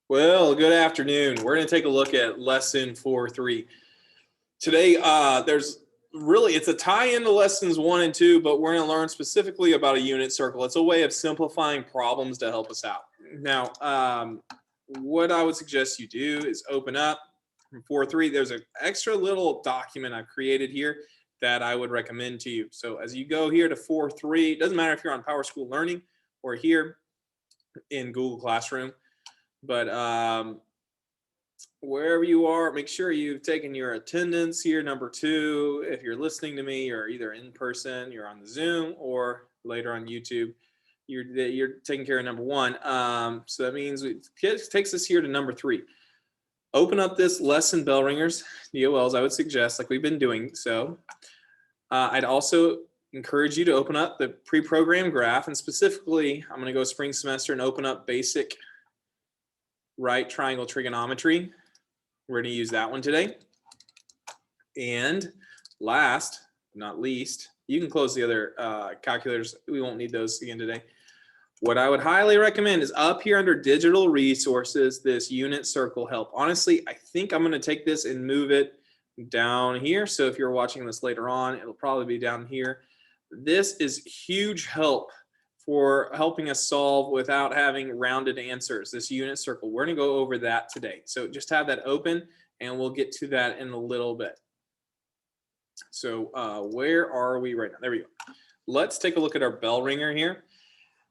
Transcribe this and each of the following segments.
Well, good afternoon. We're going to take a look at lesson 4.3. Today, it's a tie-in to lessons 1 and 2, but we're going to learn specifically about a unit circle. It's a way of simplifying problems to help us out. Now, what I would suggest you do is open up from 4.3. There's an extra little document I've created here that I would recommend to you. So as you go here to 4.3, it doesn't matter if you're on PowerSchool Learning or here in Google Classroom. But wherever you are, make sure you've taken your attendance here. Number 2, if you're listening to me, you're either in person, you're on the Zoom, or later on YouTube, you're taking care of number 1. So that means it takes us here to number 3. Open up this lesson bell ringers, DOLs, I would suggest, like we've been doing. So I'd also encourage you to open up the pre-programmed graph, and specifically, I'm going to go spring semester and open up basic right triangle trigonometry. We're going to use that one today. And last but not least, you can close the other calculators. We won't need those again today. What I would highly recommend is up here under digital resources, this unit circle help. Honestly, I think I'm going to take this and move it down here. So if you're watching this later on, it'll probably be down here. This is huge help for helping us solve without having rounded answers, this unit circle. We're going to go over that today. So just have that open, and we'll get to that in a little bit. So where are we right now? There we go. Let's take a look at our bell ringer here.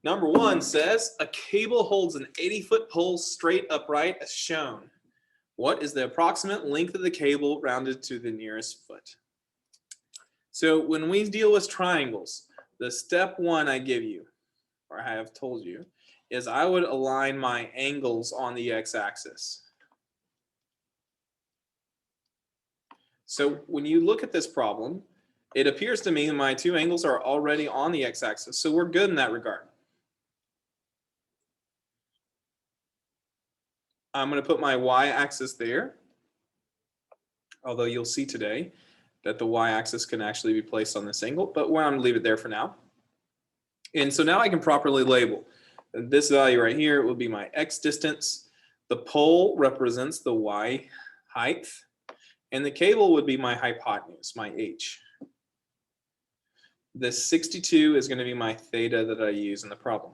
Number 1 says, a cable holds an 80-foot pole straight upright as shown. What is the approximate length of the cable rounded to the nearest foot? So when we deal with triangles, the step 1 I give you, or I have told you, is I would align my angles on the x-axis. So when you look at this problem, it appears to me that my 2 angles are already on the x-axis, so we're good in that regard. I'm going to put my y-axis there, although you'll see today that the y-axis can actually be placed on this angle, but we're going to leave it there for now. And so now I can properly label. This value right here will be my x distance. The pole represents the y height. And the cable would be my hypotenuse, my h. The 62 is going to be my theta that I use in the problem.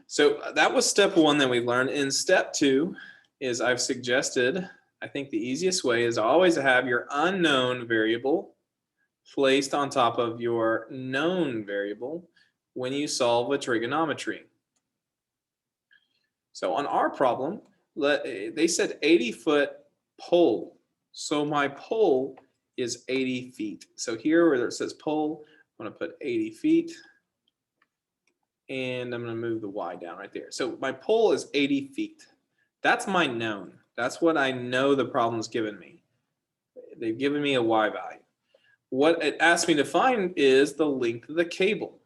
So that was step 1 that we learned. In step 2 is I've suggested, I think the easiest way is always to have your unknown variable placed on top of your known variable when you solve a trigonometry. So on our problem, they said 80-foot pole. So my pole is 80 feet. So here where it says pole, I'm going to put 80 feet. And I'm going to move the y down right there. So my pole is 80 feet. That's my known. That's what I know the problem's given me. They've given me a y value. What it asked me to find is the length of the cable.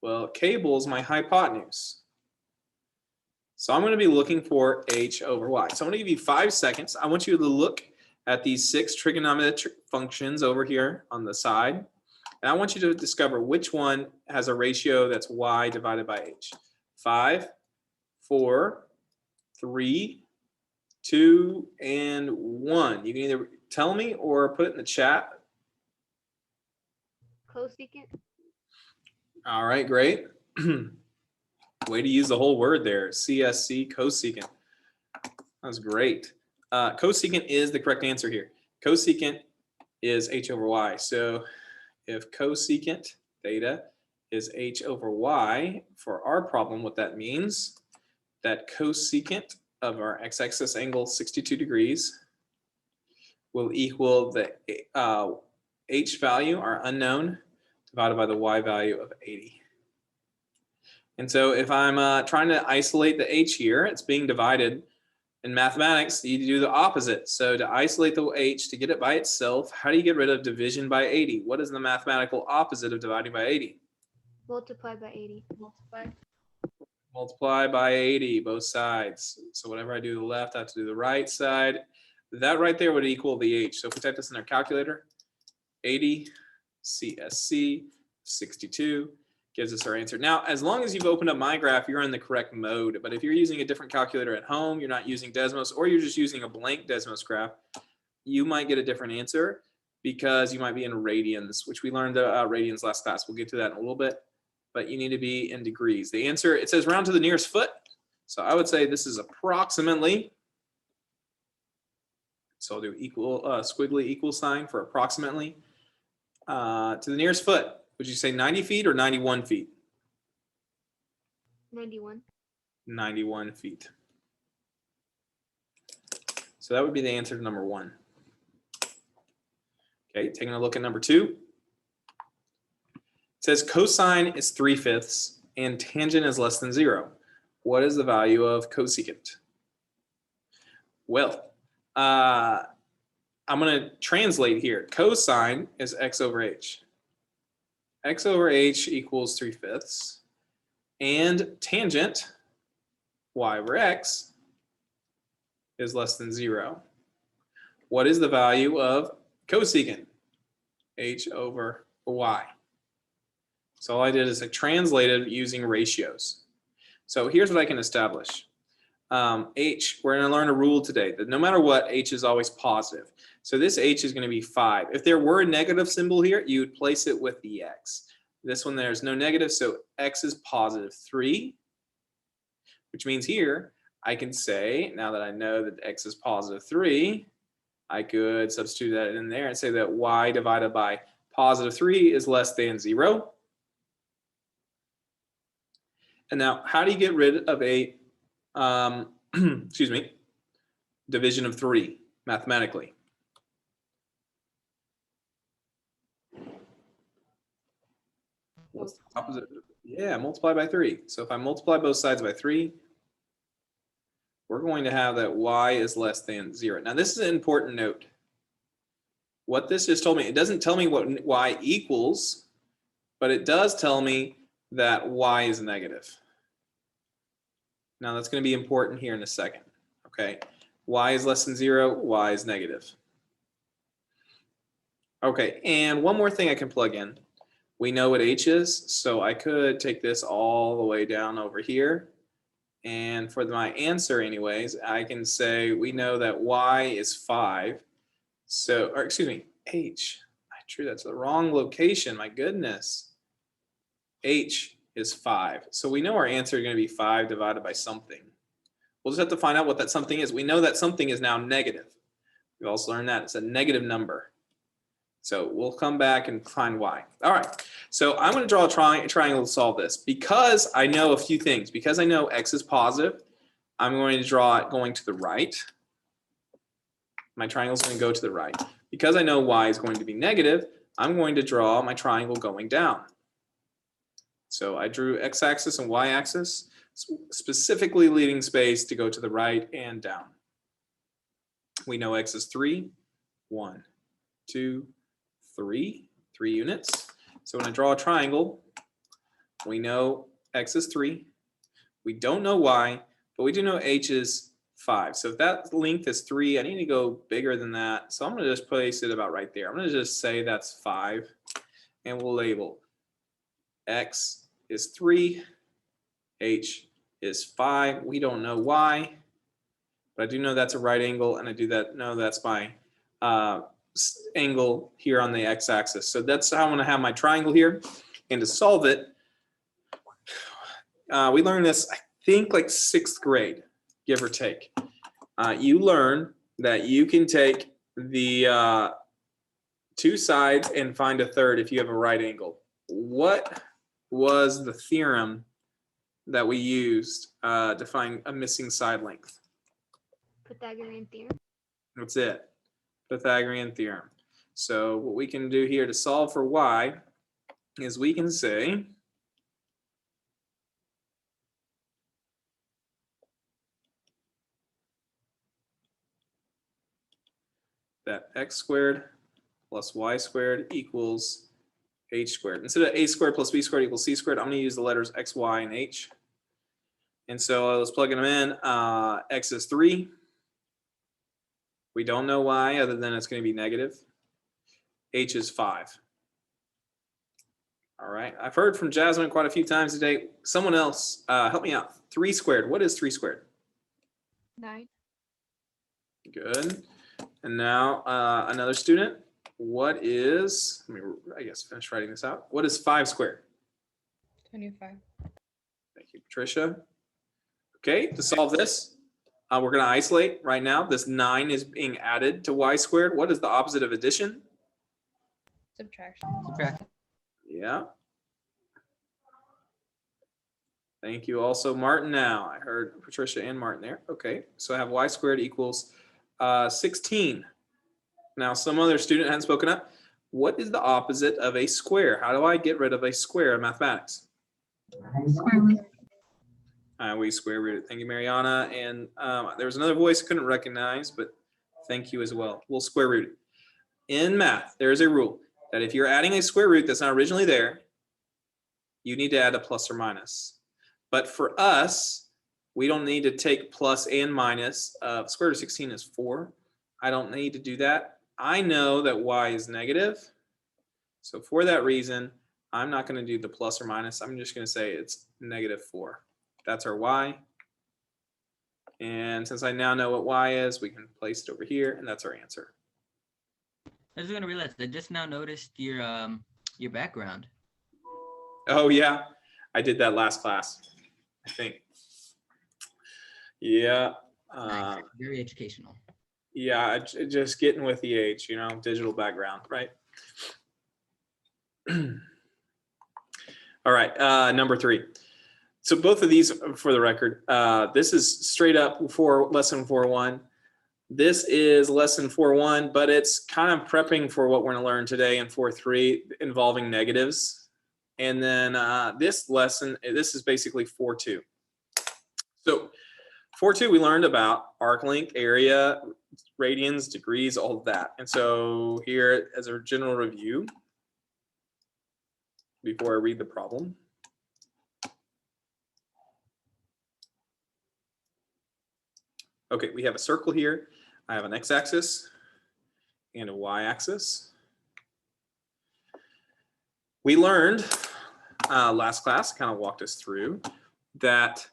Well, cable is my hypotenuse. So I'm going to be looking for h over y. So I'm going to give you 5 seconds. I want you to look at these 6 trigonometric functions over here on the side. And I want you to discover which one has a ratio that's y divided by h. 5, 4, 3, 2, and 1. You can either tell me or put it in the chat. Cosecant. All right, great. Way to use the whole word there, CSC, cosecant. That was great. Cosecant is the correct answer here. Cosecant is h over y. So if cosecant theta is h over y, for our problem, what that means, that cosecant of our x-axis angle 62 degrees will equal the h value, our unknown, divided by the y value of 80. And so if I'm trying to isolate the h here, it's being divided. In mathematics, you do the opposite. So to isolate the h, to get it by itself, how do you get rid of division by 80? What is the mathematical opposite of dividing by 80? Multiply by 80. Multiply by 80, both sides. So whatever I do to the left, I have to do the right side. That right there would equal the h. So if we type this in our calculator, 80 CSC 62 gives us our answer. Now, as long as you've opened up my graph, you're in the correct mode. But if you're using a different calculator at home, you're not using Desmos, or you're just using a blank Desmos graph, you might get a different answer because you might be in radians, which we learned radians last class. We'll get to that in a little bit, but you need to be in degrees. The answer, it says round to the nearest foot. So I would say this is approximately. So I'll do equal, squiggly equal sign for approximately. To the nearest foot, would you say 90 feet or 91 feet? 91. 91 feet. So that would be the answer to number 1. Okay, taking a look at number 2. It says cosine is 3/5 and tangent is less than 0. What is the value of cosecant? Well, I'm going to translate here. Cosine is x over h. X over h equals 3/5. And tangent, y over x, is less than 0. What is the value of cosecant? H over y. So all I did is I translated using ratios. So here's what I can establish. H, we're going to learn a rule today that no matter what, h is always positive. So this h is going to be 5. If there were a negative symbol here, you would place it with the x. This one, there's no negative, so x is positive 3, which means here I can say, now that I know that x is positive 3, I could substitute that in there and say that y divided by positive 3 is less than 0. And now, how do you get rid of a excuse me, division of 3 mathematically? What's the opposite? Yeah, multiply by 3. So if I multiply both sides by 3, we're going to have that y is less than 0. Now, this is an important note. What this just told me, it doesn't tell me what y equals, but it does tell me that y is negative. Now, that's going to be important here in a second. Okay, y is less than 0, y is negative. Okay, and one more thing I can plug in. We know what h is, so I could take this all the way down over here. And for my answer anyways, I can say we know that y is 5. So, or excuse me, h. I drew that to the wrong location, my goodness. H is 5. So we know our answer is going to be 5 divided by something. We'll just have to find out what that something is. We know that something is now negative. We've also learned that it's a negative number. So we'll come back and find y. All right, so I'm going to draw a triangle to solve this. Because I know a few things, because I know x is positive, I'm going to draw it going to the right. My triangle is going to go to the right. Because I know y is going to be negative, I'm going to draw my triangle going down. So I drew x-axis and y-axis, specifically leaving space to go to the right and down. We know x is 3, 1, 2, 3 units. So when I draw a triangle, we know x is 3. We don't know y, but we do know h is 5. So if that length is 3, I need to go bigger than that. So I'm going to just place it about right there. I'm going to just say that's 5, and we'll label x is 3, h is 5. We don't know y, but I do know that's a right angle, and I do know that's my angle here on the x-axis. So that's how I'm going to have my triangle here. And to solve it, we learned this, I think, like 6th grade, give or take. You learn that you can take the 2 sides and find a third if you have a right angle. What was the theorem that we used to find a missing side length? Pythagorean Theorem. That's it. Pythagorean Theorem. So what we can do here to solve for y is we can say that x squared plus y squared equals h squared. Instead of a squared plus b squared equals c squared, I'm going to use the letters x, y, and h. And so let's plug them in. X is 3. We don't know y other than it's going to be negative. H is 5. All right. I've heard from Jasmine quite a few times today. Someone else, help me out. 3 squared. What is 3 squared? 9. Good. And now another student. What is, let me, I guess, finish writing this out. What is 5 squared? 25. Thank you, Patricia. Okay, to solve this, we're going to isolate right now. This 9 is being added to y squared. What is the opposite of addition? Subtraction. Subtract. Yeah. Thank you also, Martin. Now, I heard Patricia and Martin there. Okay, so I have y squared equals 16. Now, some other student hadn't spoken up. What is the opposite of a square? How do I get rid of a square in mathematics? Square root. We square root it. Thank you, Mariana. And there was another voice I couldn't recognize, but thank you as well. We'll square root it. In math, there is a rule that if you're adding a square root that's not originally there, you need to add a plus or minus. But for us, we don't need to take plus and minus. Square root of 16 is 4. I don't need to do that. I know that y is negative. So for that reason, I'm not going to do the plus or minus. I'm just going to say it's -4. That's our y. And since I now know what y is, we can place it over here, and that's our answer. I was gonna realize I just now noticed your background. Oh yeah, I did that last class, I think. Yeah. Nice. Very educational. Yeah, just getting with the age, you know, digital background, right? All right, number 3. So both of these, for the record, this is straight up for lesson 4.1. This is lesson 4.1, but it's kind of prepping for what we're going to learn today in 4.3 involving negatives. And then this lesson, this is basically 4.2. So 4.2, we learned about arc length, area, radians, degrees, all of that. And so here, as a general review, before I read the problem. Okay, we have a circle here. I have an x-axis and a y-axis. We learned last class, kind of walked us through, that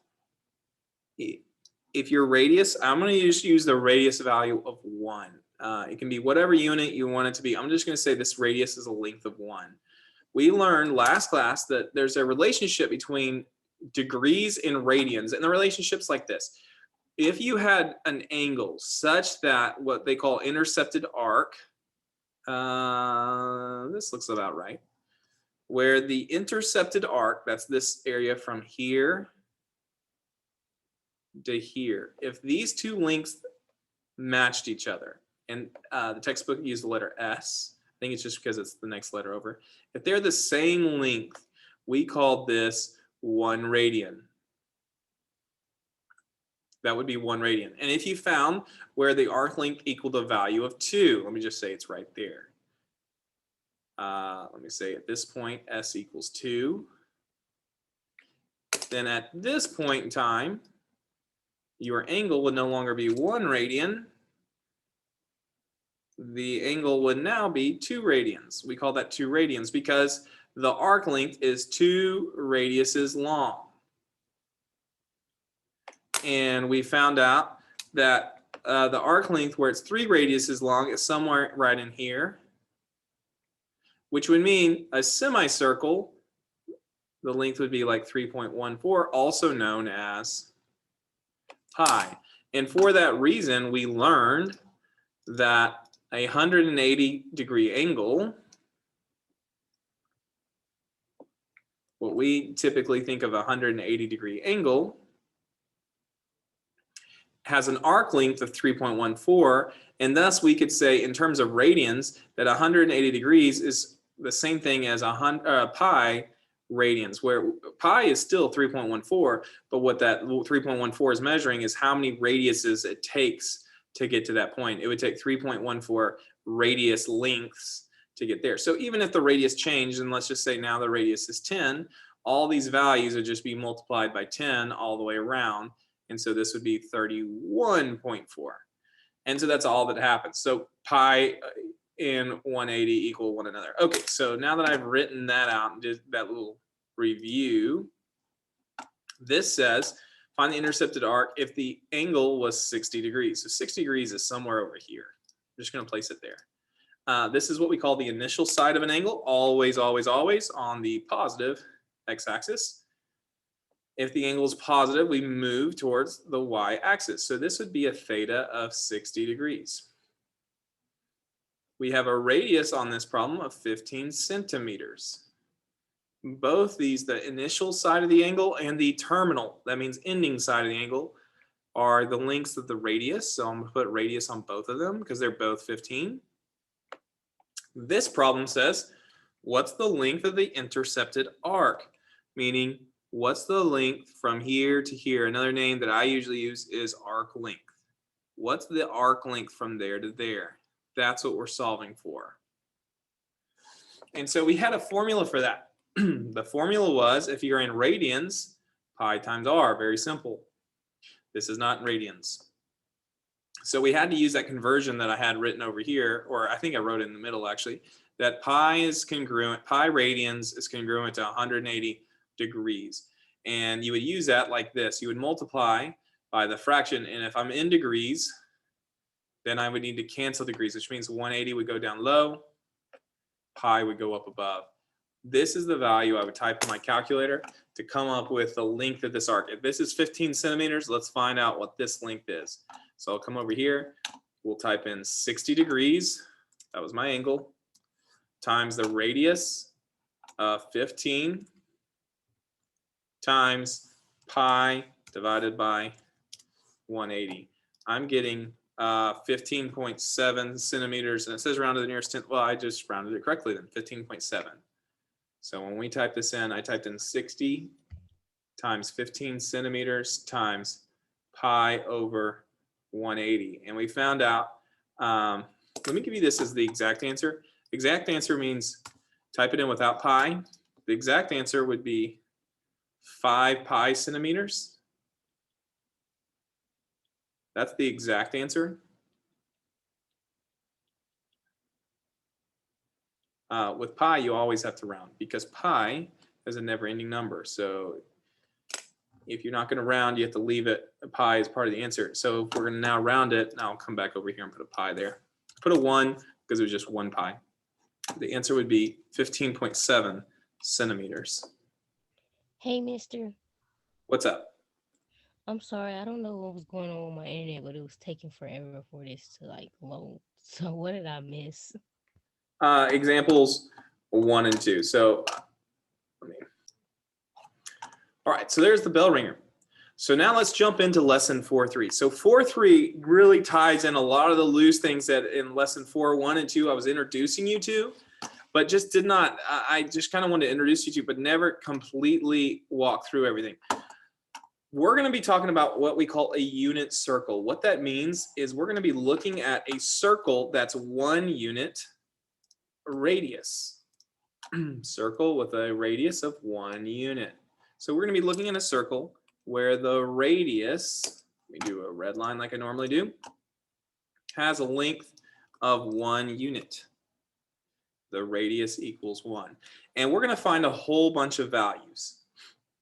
if your radius, I'm going to just use the radius value of 1. It can be whatever unit you want it to be. I'm just going to say this radius is a length of 1. We learned last class that there's a relationship between degrees and radians, and the relationship's like this. If you had an angle such that what they call intercepted arc, this looks about right, where the intercepted arc, that's this area from here to here, if these two lengths matched each other, and the textbook used the letter S, I think it's just because it's the next letter over. If they're the same length, we call this 1 radian. That would be 1 radian. And if you found where the arc length equaled the value of 2, let me just say it's right there. Let me say at this point, S equals 2. Then at this point in time, your angle would no longer be 1 radian. The angle would now be 2 radians. We call that 2 radians because the arc length is 2 radiuses long. And we found out that the arc length where it's 3 radiuses long is somewhere right in here, which would mean a semicircle, the length would be like 3.14, also known as pi. And for that reason, we learned that a 180-degree angle, what we typically think of a 180-degree angle, has an arc length of 3.14, and thus we could say in terms of radians that 180 degrees is the same thing as pi radians, where pi is still 3.14, but what that 3.14 is measuring is how many radiuses it takes to get to that point. It would take 3.14 radius lengths to get there. So even if the radius changed, and let's just say now the radius is 10, all these values would just be multiplied by 10 all the way around. And so this would be 31.4. And so that's all that happens. So pi and 180 equal one another. Okay, so now that I've written that out and did that little review, this says find the intercepted arc if the angle was 60 degrees. So 60 degrees is somewhere over here. I'm just going to place it there. This is what we call the initial side of an angle, always, always, always on the positive x-axis. If the angle is positive, we move towards the y-axis. So this would be a theta of 60 degrees. We have a radius on this problem of 15 centimeters. Both these, the initial side of the angle and the terminal, that means ending side of the angle, are the lengths of the radius. So I'm going to put radius on both of them because they're both 15. This problem says, what's the length of the intercepted arc? Meaning, what's the length from here to here? Another name that I usually use is arc length. What's the arc length from there to there? That's what we're solving for. And so we had a formula for that. The formula was, if you're in radians, pi times r, very simple. This is not in radians. So we had to use that conversion that I had written over here, or I think I wrote it in the middle actually, that pi is congruent, pi radians is congruent to 180 degrees. And you would use that like this. You would multiply by the fraction, and if I'm in degrees, then I would need to cancel degrees, which means 180 would go down low, pi would go up above. This is the value I would type in my calculator to come up with the length of this arc. If this is 15 centimeters, let's find out what this length is. So I'll come over here, we'll type in 60 degrees, that was my angle, times the radius of 15 times pi divided by 180. I'm getting 15.7 centimeters, and it says round to the nearest tenth. Well, I just rounded it correctly then, 15.7. So when we type this in, I typed in 60 times 15 centimeters times pi over 180. And we found out, let me give you this as the exact answer. Exact answer means type it in without pi. The exact answer would be 5 pi centimeters. That's the exact answer. With pi, you always have to round because pi is a never-ending number. So if you're not going to round, you have to leave it. Pi is part of the answer. So if we're going to now round it, now I'll come back over here and put a pi there. Put a 1 because it was just 1 pi. The answer would be 15.7 centimeters. Hey, mister. What's up? I'm sorry. I don't know what was going on with my internet, but it was taking forever for this to like load. So what did I miss? Examples 1 and 2. So, all right, so there's the bell ringer. So now let's jump into lesson 4.3. So 4.3 really ties in a lot of the loose things that in lesson 4.1 and 2 I was introducing you to, but just did not, I just kind of wanted to introduce you to, but never completely walk through everything. We're going to be talking about what we call a unit circle. What that means is we're going to be looking at a circle that's 1 unit radius. Circle with a radius of 1 unit. So we're going to be looking at a circle where the radius, we do a red line like I normally do, has a length of 1 unit. The radius equals 1. And we're going to find a whole bunch of values.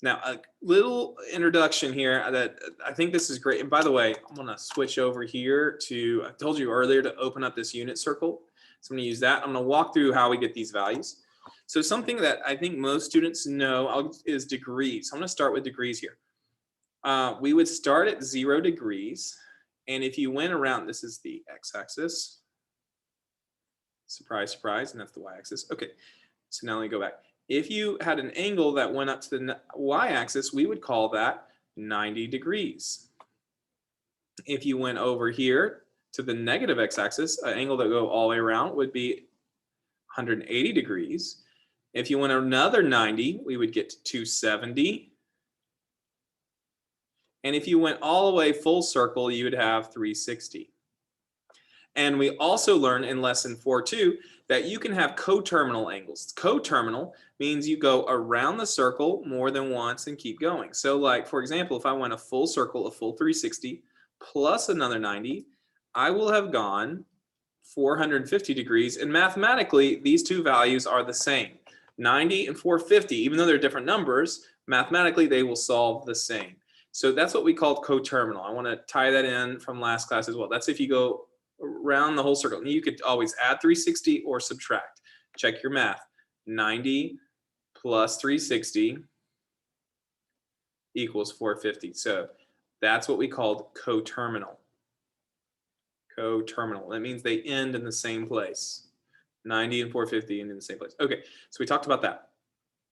Now, a little introduction here that I think this is great. And by the way, I'm going to switch over here to, I told you earlier to open up this unit circle. So I'm going to use that. I'm going to walk through how we get these values. So something that I think most students know is degrees. I'm going to start with degrees here. We would start at 0 degrees. And if you went around, this is the x-axis. Surprise, surprise. And that's the y-axis. Okay. So now let me go back. If you had an angle that went up to the y-axis, we would call that 90 degrees. If you went over here to the negative x-axis, an angle that go all the way around would be 180 degrees. If you went another 90, we would get to 270. And if you went all the way full circle, you would have 360. And we also learned in lesson 4.2 that you can have coterminal angles. Coterminal means you go around the circle more than once and keep going. So like, for example, if I went a full circle, a full 360 plus another 90, I will have gone 450 degrees. And mathematically, these two values are the same. 90 and 450, even though they're different numbers, mathematically they will solve the same. So that's what we called coterminal. I want to tie that in from last class as well. That's if you go around the whole circle. You could always add 360 or subtract. Check your math. 90 plus 360 equals 450. So that's what we called coterminal. Coterminal. That means they end in the same place. 90 and 450 end in the same place. Okay, so we talked about that.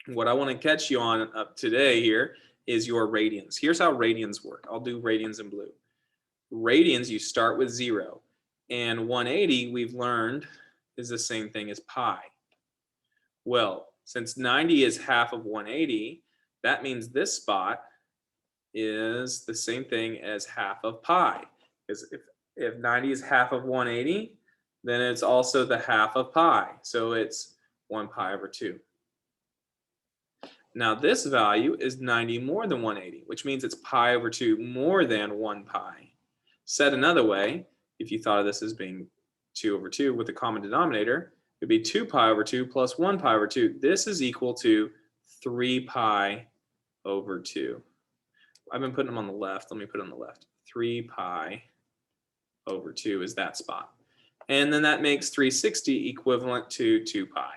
What I want to catch you on up today here is your radians. Here's how radians work. I'll do radians in blue. Radians, you start with 0. And 180, we've learned, is the same thing as pi. Well, since 90 is half of 180, that means this spot is the same thing as half of pi. Because if 90 is half of 180, then it's also the half of pi. So it's 1 pi over 2. Now this value is 90 more than 180, which means it's pi over 2 more than 1 pi. Said another way, if you thought of this as being 2 over 2 with a common denominator, it would be 2 pi over 2 plus 1 pi over 2. This is equal to 3 pi over 2. I've been putting them on the left. Let me put it on the left. 3 pi over 2 is that spot. And then that makes 360 equivalent to 2 pi.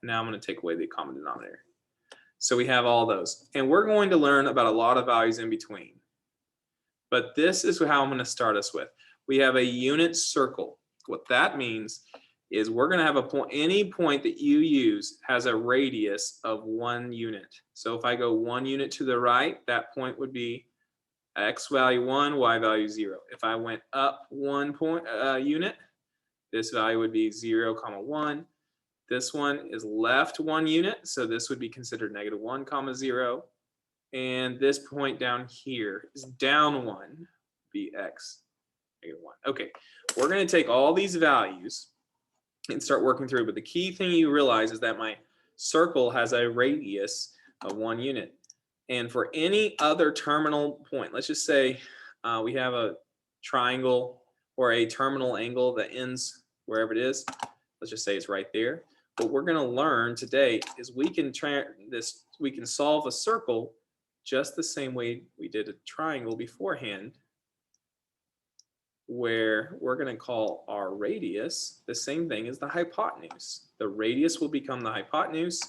Now I'm going to take away the common denominator. So we have all those. And we're going to learn about a lot of values in between. But this is how I'm going to start us with. We have a unit circle. What that means is we're going to have a point, any point that you use has a radius of 1 unit. So if I go 1 unit to the right, that point would be x value 1, y value 0. If I went up 1 unit, this value would be 0, 1. This one is left 1 unit, so this would be considered -1, 0. And this point down here is down 1, be x, -1. Okay, we're going to take all these values and start working through. But the key thing you realize is that my circle has a radius of 1 unit. And for any other terminal point, let's just say we have a triangle or a terminal angle that ends wherever it is. Let's just say it's right there. What we're going to learn today is we can solve a circle just the same way we did a triangle beforehand, where we're going to call our radius the same thing as the hypotenuse. The radius will become the hypotenuse.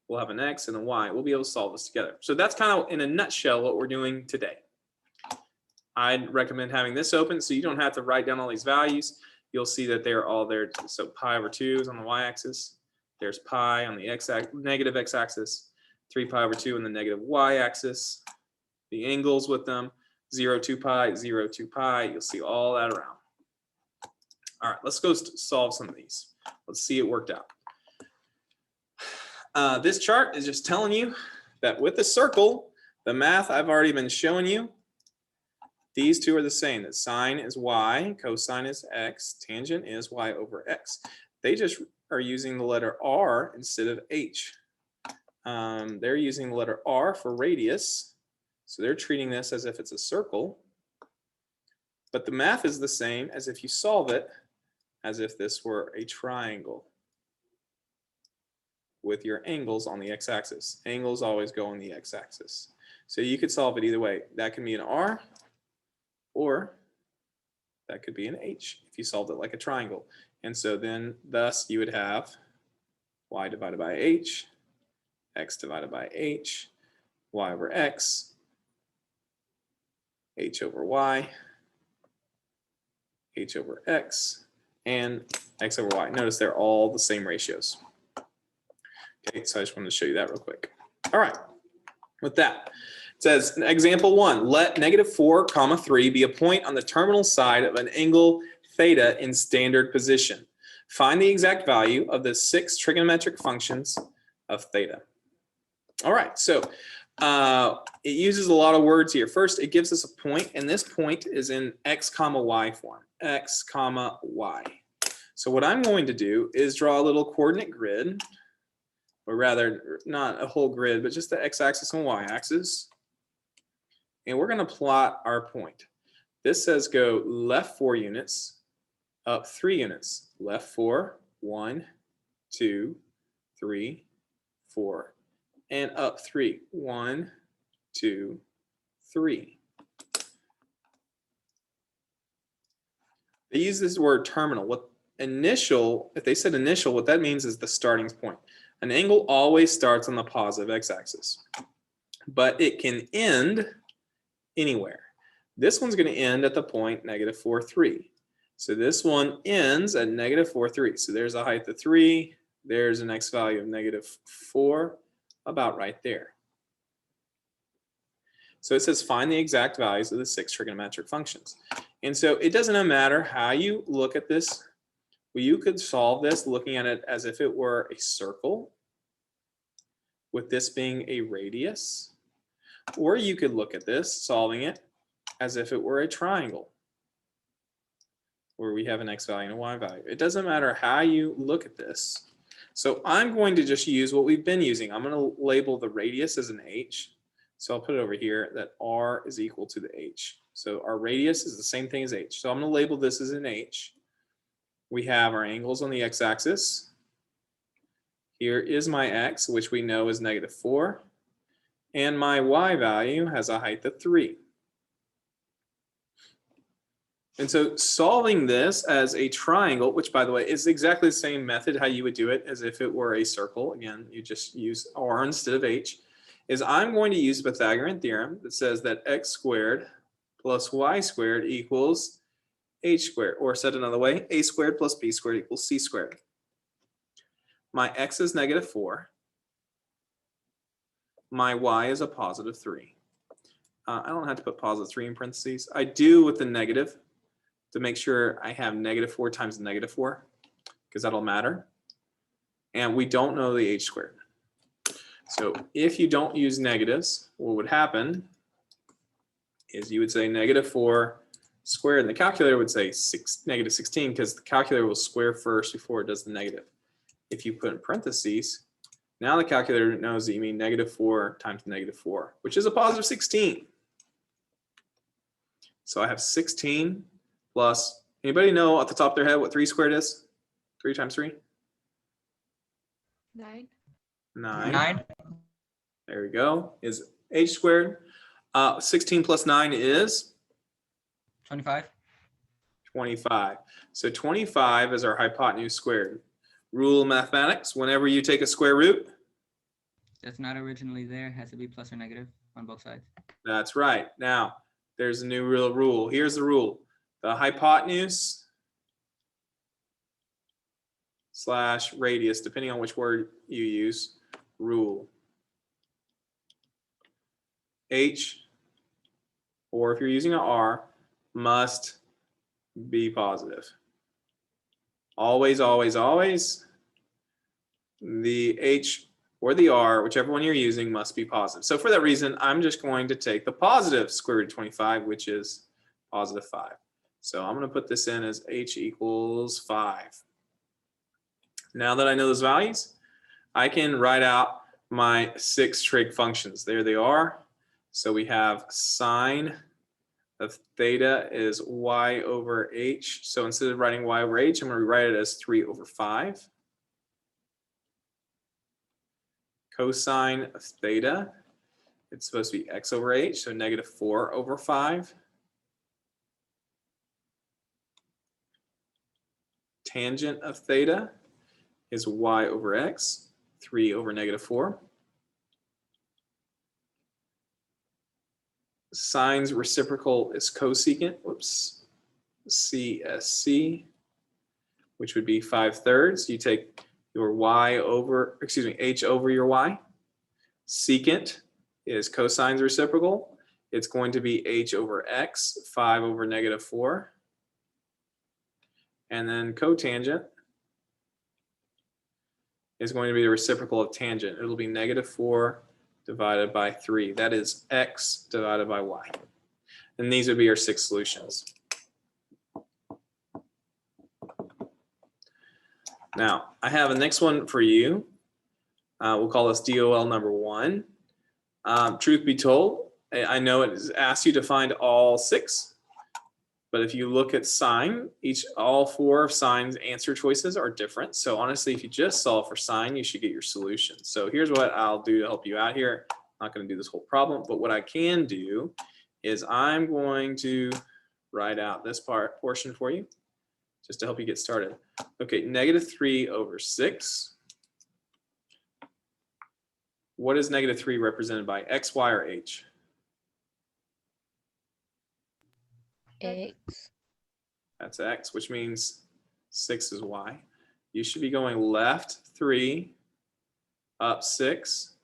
We'll have an x and a y. We'll be able to solve this together. So that's kind of in a nutshell what we're doing today. I'd recommend having this open so you don't have to write down all these values. You'll see that they're all there. So pi over 2 is on the y-axis. There's pi on the negative x-axis. 3 pi over 2 on the negative y-axis. The angles with them. 0, 2 pi, 0, 2 pi. You'll see all that around. All right, let's go solve some of these. Let's see it worked out. This chart is just telling you that with the circle, the math I've already been showing you, these two are the same. That sine is y, cosine is x, tangent is y over x. They just are using the letter r instead of h. They're using the letter r for radius. So they're treating this as if it's a circle. But the math is the same as if you solve it as if this were a triangle with your angles on the x-axis. Angles always go on the x-axis. So you could solve it either way. That can be an r, or that could be an h if you solved it like a triangle. And so then thus you would have y divided by h, x divided by h, y over x, h over y, h over x, and x over y. Notice they're all the same ratios. Okay, so I just wanted to show you that real quick. All right, with that, it says example 1, let -4, 3 be a point on the terminal side of an angle theta in standard position. Find the exact value of the 6 trigonometric functions of theta. All right, so it uses a lot of words here. First, it gives us a point, and this point is in x, y form, x, y. So what I'm going to do is draw a little coordinate grid, or rather not a whole grid, but just the x-axis and y-axis. And we're going to plot our point. This says go left 4 units, up 3 units. Left 4, 1, 2, 3, 4. And up 3, 1, 2, 3. They use this word terminal. What initial, if they said initial, what that means is the starting point. An angle always starts on the positive x-axis, but it can end anywhere. This one's going to end at the point -4, 3. So this one ends at -4, 3. So there's a height of 3. There's an x value of -4, about right there. So it says find the exact values of the 6 trigonometric functions. And so it doesn't matter how you look at this. Well, you could solve this looking at it as if it were a circle, with this being a radius. Or you could look at this, solving it, as if it were a triangle, where we have an x value and a y value. It doesn't matter how you look at this. So I'm going to just use what we've been using. I'm going to label the radius as an h. So I'll put it over here that r is equal to the h. So our radius is the same thing as h. So I'm going to label this as an h. We have our angles on the x-axis. Here is my x, which we know is -4. And my y value has a height of 3. And so solving this as a triangle, which by the way is exactly the same method how you would do it as if it were a circle. Again, you just use r instead of h. Is I'm going to use the Pythagorean theorem that says that x squared plus y squared equals h squared, or said another way, a squared plus b squared equals c squared. My x is -4. My y is a +3. I don't have to put +3 in parentheses. I do with the negative to make sure I have -4 times -4, because that'll matter. And we don't know the h squared. So if you don't use negatives, what would happen is you would say -4 squared, and the calculator would say -16, because the calculator will square first before it does the negative. If you put in parentheses, now the calculator knows that you mean -4 times -4, which is a +16. So I have 16 plus, anybody know off the top of their head what 3 squared is? 3 times 3? 9. 9. There we go, is h squared. 16 plus 9 is? 25. 25. So 25 is our hypotenuse squared. Rule of mathematics, whenever you take a square root. That's not originally there. It has to be plus or negative on both sides. That's right. Now, there's a new real rule. Here's the rule. The hypotenuse / radius, depending on which word you use, rule. H, or if you're using an R, must be positive. Always, always, always. The H or the R, whichever one you're using, must be positive. So for that reason, I'm just going to take the positive square root of 25, which is +5. So I'm going to put this in as h equals 5. Now that I know those values, I can write out my 6 trig functions. There they are. So we have sine of theta is y over h. So instead of writing y over h, I'm going to rewrite it as 3 over 5. Cosine of theta, it's supposed to be x over h, so -4 over 5. Tangent of theta is y over x, 3 over -4. Sine's reciprocal is cosecant, whoops, CSC, which would be 5/3. You take your y over, excuse me, h over your y. Secant is cosine's reciprocal. It's going to be h over x, 5 over -4. And then cotangent is going to be the reciprocal of tangent. It'll be -4 divided by 3. That is x divided by y. And these would be our 6 solutions. Now, I have a next one for you. We'll call this DOL number 1. Truth be told, I know it has asked you to find all 6. But if you look at sine, all 4 of sine's answer choices are different. So honestly, if you just solve for sine, you should get your solution. So here's what I'll do to help you out here. I'm not going to do this whole problem, but what I can do is I'm going to write out this portion for you just to help you get started. Okay, -3/6. What is -3 represented by, x, y, or h? X. That's x, which means 6 is y. You should be going left 3, up 6.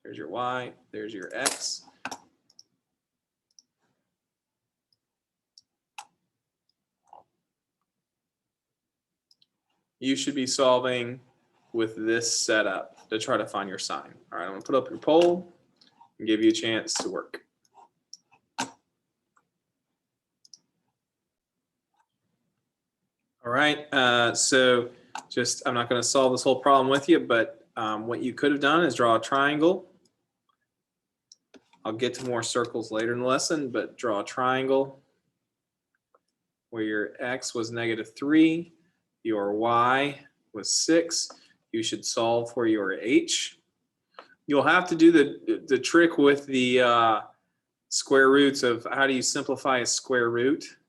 There's your y, there's your x. You should be solving with this setup to try to find your sine. All right, I'm gonna put up your poll and give you a chance to work. All right, so I'm not gonna solve this whole problem with you, but what you could have done is draw a triangle. I'll get to more circles later in the lesson, but draw a triangle where your x was -3, your y was 6. You should solve for your h. You'll have to do the trick with the square roots of how do you simplify a square root.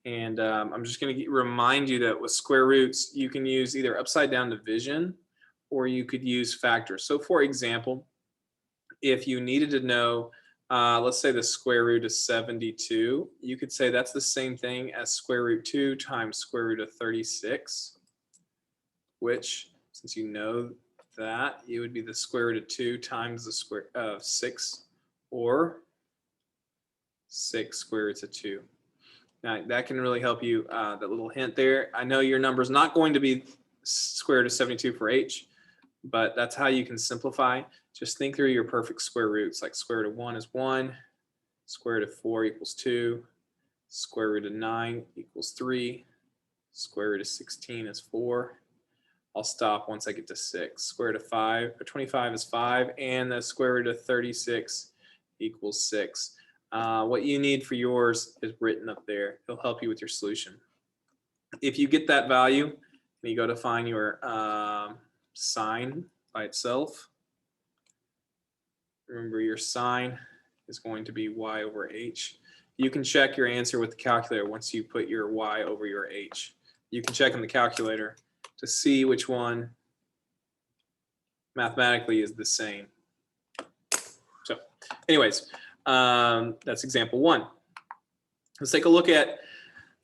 And I'm just going to remind you that with square roots, you can use either upside down division or you could use factors. So for example, if you needed to know, let's say the square root of 72, you could say that's the same thing as square root 2 times square root of 36, which, since you know that, it would be the square root of 2 times the square of 6, or 6 square roots of 2. Now, that can really help you, that little hint there. I know your number is not going to be square root of 72 for h, but that's how you can simplify. Just think through your perfect square roots, like square root of 1 is 1, square root of 4 equals 2, square root of 9 equals 3, square root of 16 is 4. I'll stop once I get to 6. Square root of 25 is 5, and the square root of 36 equals 6. What you need for yours is written up there. It'll help you with your solution. If you get that value and you go to find your sine by itself, remember your sine is going to be y over h. You can check your answer with the calculator once you put your y over your h. You can check in the calculator to see which one mathematically is the same. So anyways, that's example 1. Let's take a look at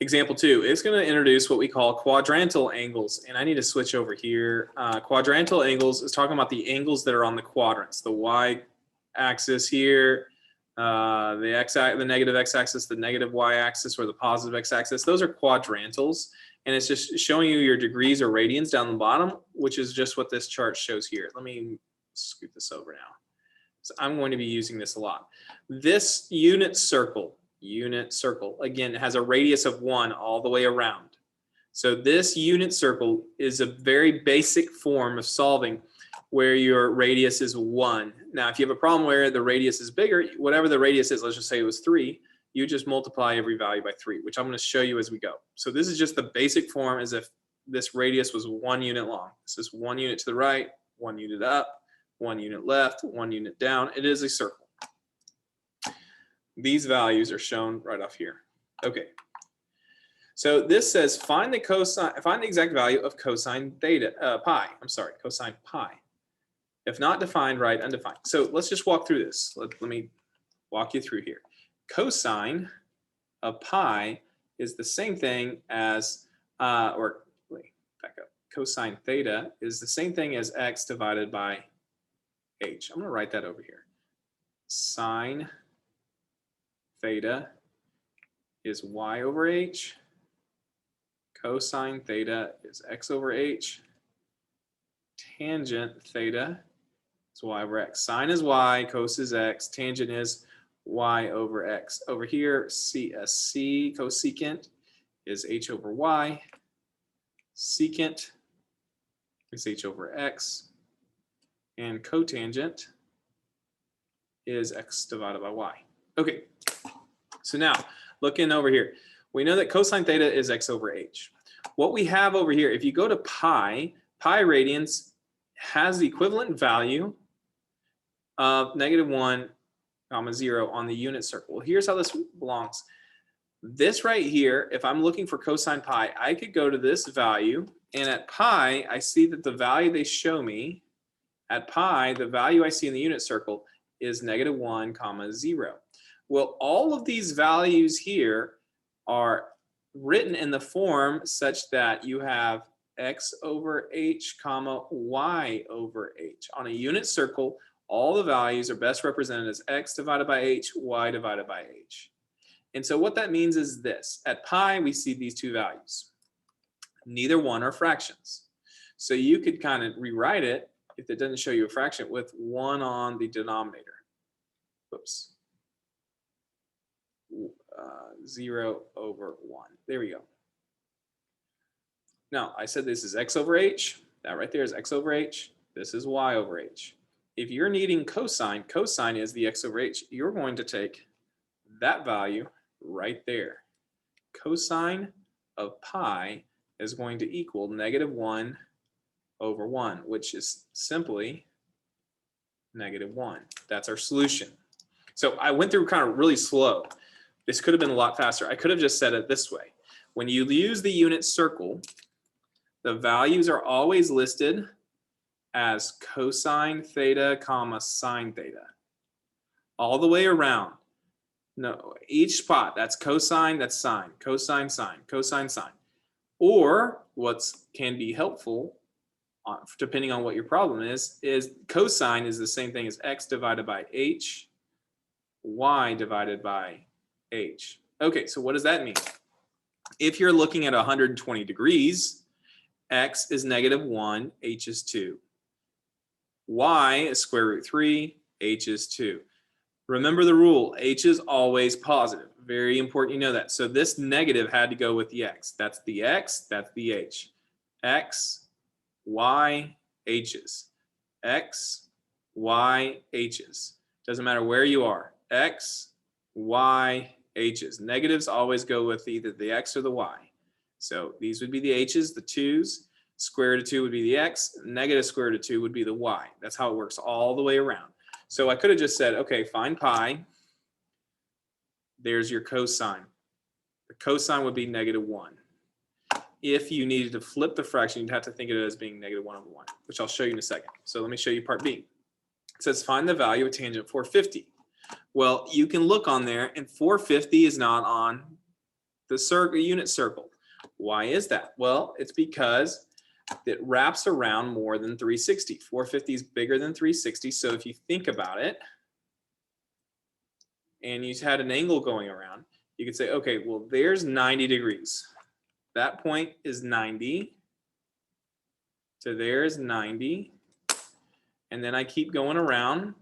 example 2. It's going to introduce what we call quadrantal angles. And I need to switch over here. Quadrantal angles is talking about the angles that are on the quadrants, the y-axis here, the negative x-axis, the negative y-axis, or the positive x-axis. Those are quadrantals. And it's just showing you your degrees or radians down the bottom, which is just what this chart shows here. Let me scoot this over now. So I'm going to be using this a lot. This unit circle, again, has a radius of 1 all the way around. So this unit circle is a very basic form of solving where your radius is 1. Now, if you have a problem where the radius is bigger, whatever the radius is, let's just say it was 3, you just multiply every value by 3, which I'm going to show you as we go. So this is just the basic form as if this radius was 1 unit long. This is 1 unit to the right, 1 unit up, 1 unit left, 1 unit down. It is a circle. These values are shown right off here. Okay. So this says find the exact value of cosine cosine pi. If not defined, write undefined. So let's just walk through this. Let me walk you through here. Cosine of pi is the same thing as, back up. Cosine theta is the same thing as x divided by h. I'm going to write that over here. Sine theta is y over h. Cosine theta is x over h. Tangent theta is y over x. Sine is y, cos is x, tangent is y over x. Over here, CSC, cosecant, is h over y. Secant is h over x. And cotangent is x divided by y. Okay, so now looking over here, we know that cosine theta is x over h. What we have over here, if you go to pi radians has the equivalent value of -1, 0 on the unit circle. Well, here's how this belongs. This right here, if I'm looking for cosine pi, I could go to this value, and at pi, I see that the value they show me, at pi, the value I see in the unit circle is -1, 0. Well, all of these values here are written in the form such that you have x over h, y over h. On a unit circle, all the values are best represented as x divided by h, y divided by h. And so what that means is this. At pi, we see these two values. Neither one are fractions. So you could kind of rewrite it, if it doesn't show you a fraction, with 1 on the denominator. Whoops. 0 over 1. There we go. Now, I said this is x over h. That right there is x over h. This is y over h. If you're needing cosine, cosine is the x over h. You're going to take that value right there. Cosine of pi is going to equal -1 over 1, which is simply -1. That's our solution. So I went through kind of really slow. This could have been a lot faster. I could have just said it this way. When you use the unit circle, the values are always listed as cosine theta, sine theta. All the way around. No, each spot, that's cosine, that's sine, cosine, sine, cosine, sine. Or what can be helpful, depending on what your problem is cosine is the same thing as x divided by h, y divided by h. Okay, so what does that mean? If you're looking at 120 degrees, x is -1, h is 2. Y is square root 3, h is 2. Remember the rule, h is always positive. Very important you know that. So this negative had to go with the x. That's the x, that's the h. X, y, h's. X, y, h's. Doesn't matter where you are. X, y, h's. Negatives always go with either the x or the y. So these would be the h's, the 2's. Square root of 2 would be the x. Negative square root of 2 would be the y. That's how it works all the way around. So I could have just said, okay, find pi. There's your cosine. The cosine would be -1. If you needed to flip the fraction, you'd have to think of it as being -1 over 1, which I'll show you in a second. So let me show you part B. It says find the value of tangent 450. Well, you can look on there, and 450 is not on the unit circle. Why is that? Well, it's because it wraps around more than 360. 450 is bigger than 360. So if you think about it, and you had an angle going around, you could say, okay, well, there's 90 degrees. That point is 90. So there's 90. And then I keep going around.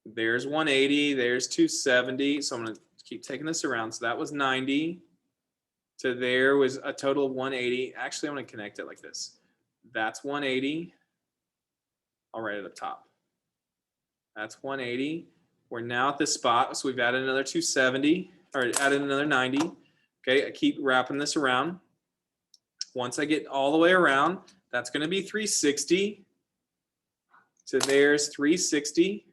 There's 180. There's 270. So I'm going to keep taking this around. So that was 90. So there was a total of 180. Actually, I'm going to connect it like this. That's 180. I'll write it up top. That's 180. We're now at this spot. So we've added another 270, or added another 90. Okay, I keep wrapping this around. Once I get all the way around, that's going to be 360. So there's 360.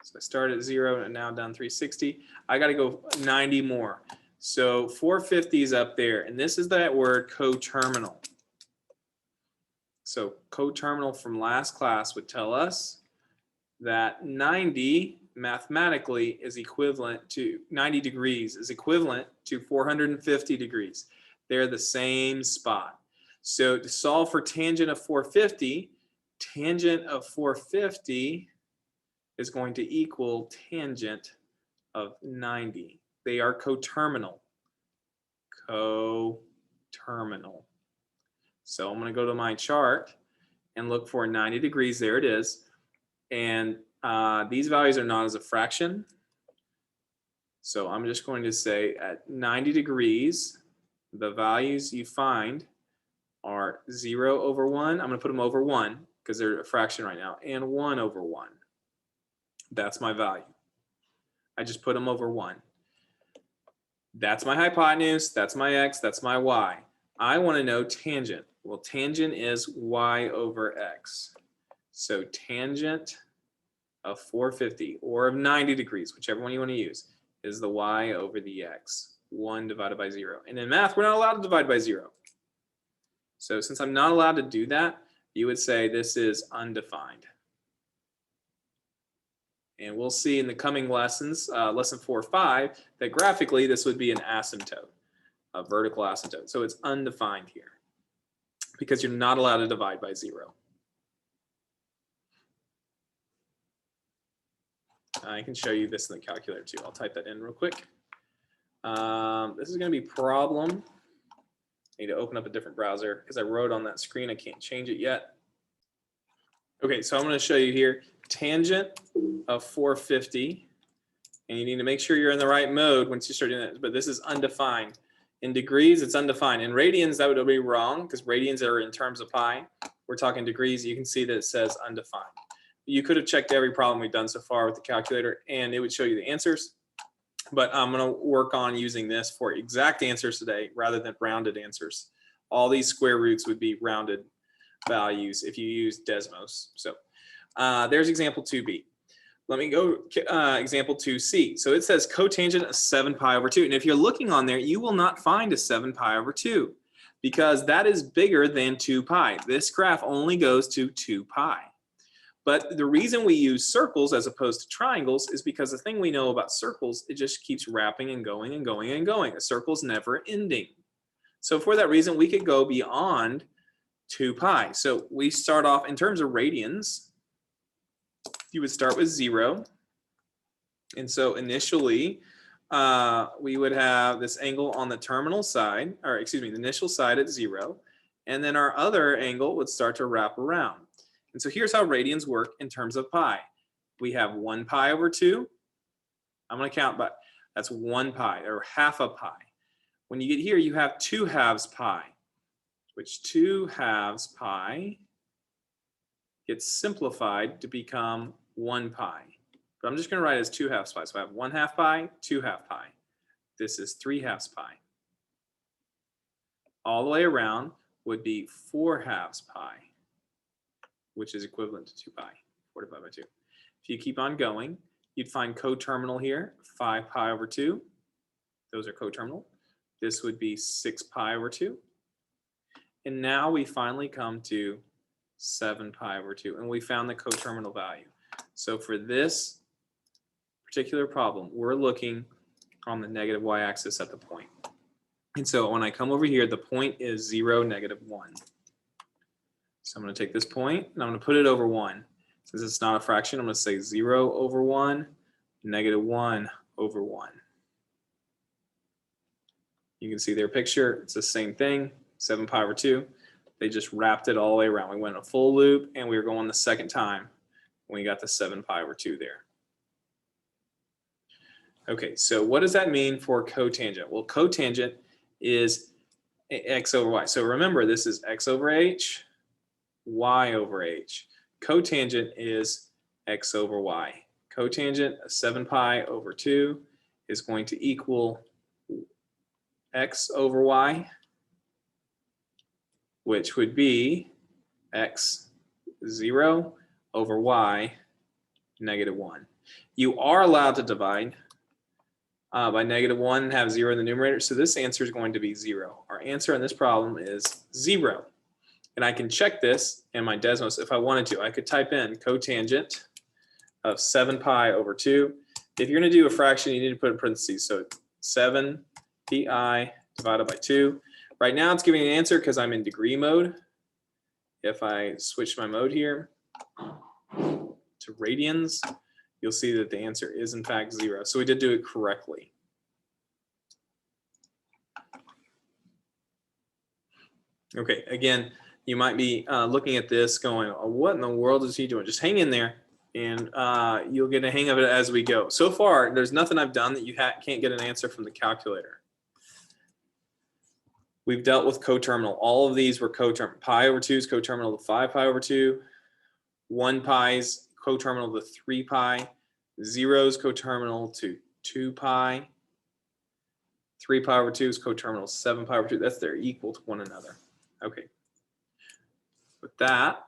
So I started at 0 and now down 360. I got to go 90 more. So 450 is up there. And this is that word coterminal. So coterminal from last class would tell us that 90 mathematically is equivalent to 90 degrees is equivalent to 450 degrees. They're the same spot. So to solve for tangent of 450, tangent of 450 is going to equal tangent of 90. They are coterminal. Coterminal. So I'm going to go to my chart and look for 90 degrees. There it is. And these values are not as a fraction. So I'm just going to say at 90 degrees, the values you find are 0 over 1. I'm going to put them over 1. because they're a fraction right now, and 1 over 1. That's my value. I just put them over 1. That's my hypotenuse, that's my x, that's my y. I want to know tangent. Well, tangent is y over x. So tangent of 450 or of 90 degrees, whichever one you want to use, is the y over the x. 1 divided by 0. And in math, we're not allowed to divide by 0. So since I'm not allowed to do that, you would say this is undefined. And we'll see in the coming lessons, lesson 4 or 5, that graphically this would be an asymptote, a vertical asymptote. So it's undefined here because you're not allowed to divide by 0. I can show you this in the calculator too. I'll type that in real quick. This is going to be problem. I need to open up a different browser because I wrote on that screen. I can't change it yet. Okay, so I'm going to show you here tangent of 450, and you need to make sure you're in the right mode once you start doing that. But this is undefined. In degrees, it's undefined. In radians, that would be wrong because radians are in terms of pi. We're talking degrees. You can see that it says undefined. You could have checked every problem we've done so far with the calculator, and it would show you the answers. But I'm going to work on using this for exact answers today rather than rounded answers. All these square roots would be rounded values if you use Desmos. So there's example 2b. Let me go example 2c. So it says cotangent of 7 pi over 2. And if you're looking on there, you will not find a 7 pi over 2 because that is bigger than 2 pi. This graph only goes to 2 pi. But the reason we use circles as opposed to triangles is because the thing we know about circles, it just keeps wrapping and going and going and going. A circle's never ending. So for that reason, we could go beyond 2 pi. So we start off in terms of radians. You would start with 0. And so initially, we would have this angle on the terminal side, or excuse me, the initial side at 0. And then our other angle would start to wrap around. And so here's how radians work in terms of pi. We have 1 pi over 2. I'm going to count, but that's 1 pi, or half a pi. When you get here, you have 2 halves pi, which 2 halves pi gets simplified to become 1 pi. But I'm just going to write it as 2 halves pi. So I have 1 half pi, 2 half pi. This is 3 halves pi. All the way around would be 4 halves pi, which is equivalent to 2 pi, 4 divided by 2. If you keep on going, you'd find coterminal here, 5 pi over 2. Those are coterminal. This would be 6 pi over 2. And now we finally come to 7 pi over 2, and we found the coterminal value. So for this particular problem, we're looking on the negative y-axis at the point. And so when I come over here, the point is 0, negative 1. So I'm going to take this point and I'm going to put it over 1. Since it's not a fraction, I'm going to say 0 over 1, negative 1 over 1. You can see their picture. It's the same thing, 7 pi over 2. They just wrapped it all the way around. We went a full loop and we were going the second time when we got the 7 pi over 2 there. Okay, so what does that mean for cotangent? Well, cotangent is x over y. So remember, this is x over h, y over h. Cotangent is x over y. Cotangent of 7 pi over 2 is going to equal x over y, which would be x 0 over y negative 1. You are allowed to divide by negative 1 and have 0 in the numerator. So this answer is going to be 0. Our answer on this problem is 0. And I can check this in my Desmos if I wanted to. I could type in cotangent of 7 pi over 2. If you're going to do a fraction, you need to put in parentheses. So 7 pi divided by 2. Right now it's giving an answer because I'm in degree mode. If I switch my mode here to radians, you'll see that the answer is in fact 0. So we did do it correctly. Okay, again, you might be looking at this going, oh, what in the world is he doing? Just hang in there and you'll get a hang of it as we go. So far, there's nothing I've done that you can't get an answer from the calculator. We've dealt with coterminal. All of these were coterminal. Pi over 2 is coterminal to 5 pi over 2. 1 pi is coterminal to 3 pi. 0 is coterminal to 2 pi. 3 pi over 2 is coterminal to 7 pi over 2. That's they're equal to one another. Okay. With that,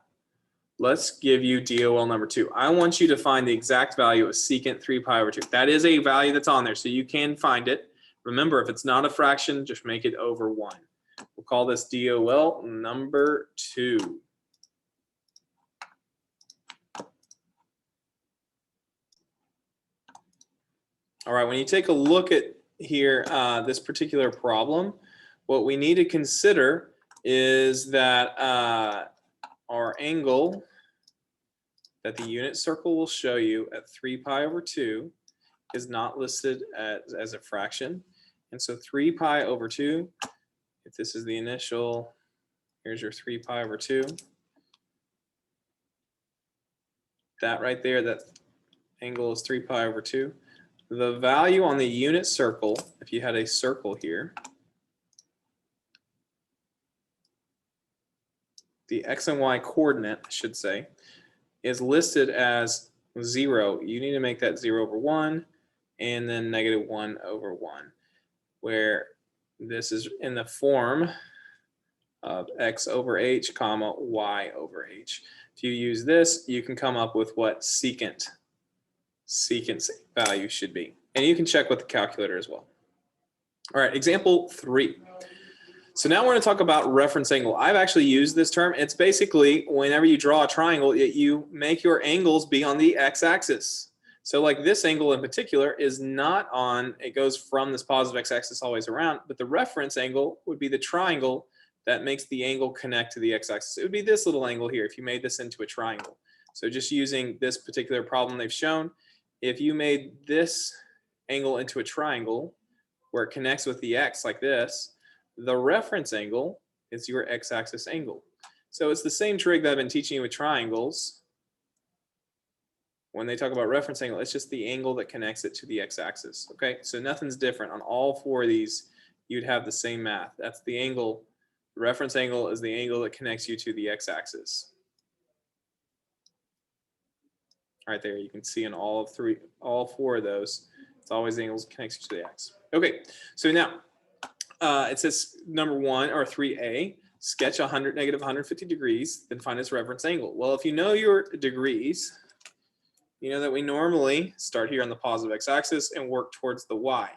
let's give you DOL number 2. I want you to find the exact value of secant 3 pi over 2. That is a value that's on there, so you can find it. Remember, if it's not a fraction, just make it over 1. We'll call this DOL number 2. All right, when you take a look at here, this particular problem, what we need to consider is that our angle that the unit circle will show you at 3 pi over 2 is not listed as a fraction. And so 3 pi over 2, if this is the initial, here's your 3 pi over 2. That right there, that angle is 3 pi over 2. The value on the unit circle, if you had a circle here, the x and y coordinate, I should say, is listed as 0. You need to make that 0 over 1 and then negative 1 over 1, where this is in the form of x over h comma y over h. If you use this, you can come up with what secant's value should be. And you can check with the calculator as well. All right, example 3. So now we're going to talk about reference angle. I've actually used this term. It's basically whenever you draw a triangle, you make your angles be on the x-axis. So like this angle in particular is not on, it goes from this positive x-axis always around, but the reference angle would be the triangle that makes the angle connect to the x-axis. It would be this little angle here if you made this into a triangle. So just using this particular problem they've shown, if you made this angle into a triangle where it connects with the x like this, the reference angle is your x-axis angle. So it's the same trig that I've been teaching you with triangles. When they talk about reference angle, it's just the angle that connects it to the x-axis. Okay, so nothing's different. On all 4 of these, you'd have the same math. That's the angle. The reference angle is the angle that connects you to the x-axis. Right there, you can see in all 4 of those, it's always the angles that connects you to the x. Okay, so now it says number 1 or 3a, sketch negative 150 degrees, then find its reference angle. Well, if you know your degrees, you know that we normally start here on the positive x-axis and work towards the y.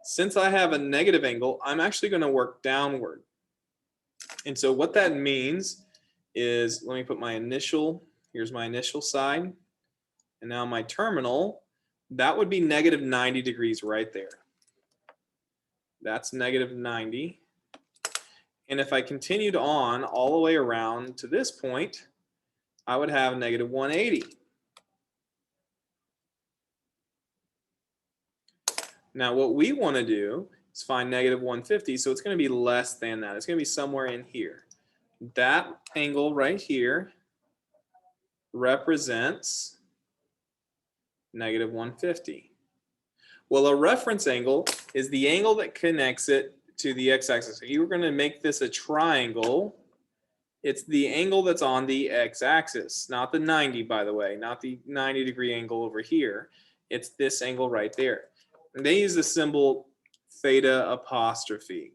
Since I have a negative angle, I'm actually going to work downward. And so what that means is, let me put my initial, here's my initial side, and now my terminal, that would be negative 90 degrees right there. That's negative 90. And if I continued on all the way around to this point, I would have negative 180. Now what we want to do is find negative 150, so it's going to be less than that. It's going to be somewhere in here. That angle right here represents negative 150. Well, a reference angle is the angle that connects it to the x-axis. So you're going to make this a triangle. It's the angle that's on the x-axis, not the 90, by the way, not the 90-degree angle over here. It's this angle right there. And they use the symbol theta apostrophe.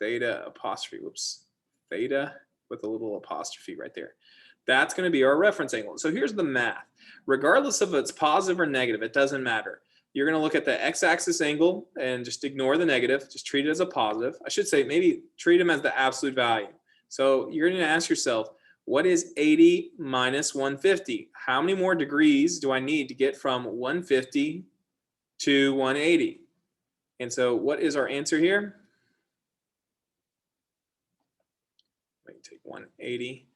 Theta apostrophe, whoops. Theta with a little apostrophe right there. That's going to be our reference angle. So here's the math. Regardless of if it's positive or negative, it doesn't matter. You're going to look at the x-axis angle and just ignore the negative. Just treat it as a positive. I should say maybe treat them as the absolute value. So you're going to ask yourself, what is 80 minus 150? How many more degrees do I need to get from 150 to 180? And so what is our answer here? Let me take 180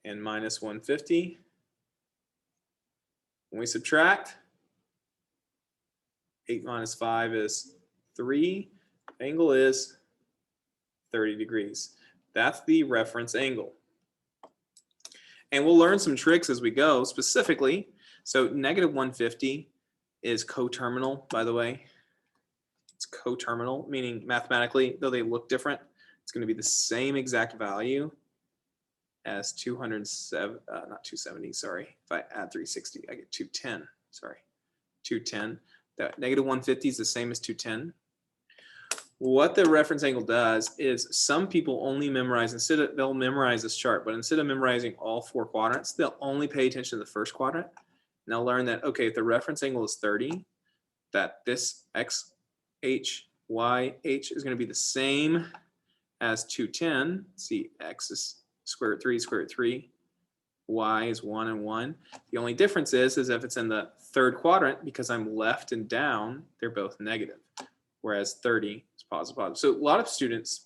and minus 150. When we subtract, 8 minus 5 is 3. Angle is 30 degrees. That's the reference angle. And we'll learn some tricks as we go specifically. So negative 150 is coterminal, by the way. It's coterminal, meaning mathematically, though they look different, it's going to be the same exact value as 207, not 270, sorry. If I add 360, I get 210, sorry. 210. That negative 150 is the same as 210. What the reference angle does is some people only memorize, they'll memorize this chart, but instead of memorizing all 4 quadrants, they'll only pay attention to the first quadrant. And they'll learn that, okay, if the reference angle is 30, that this x, h, y, h is going to be the same as 210. See, x is square root 3, square root 3. Y is 1 and 1. The only difference is if it's in the third quadrant, because I'm left and down, they're both negative, whereas 30 is positive, positive. So a lot of students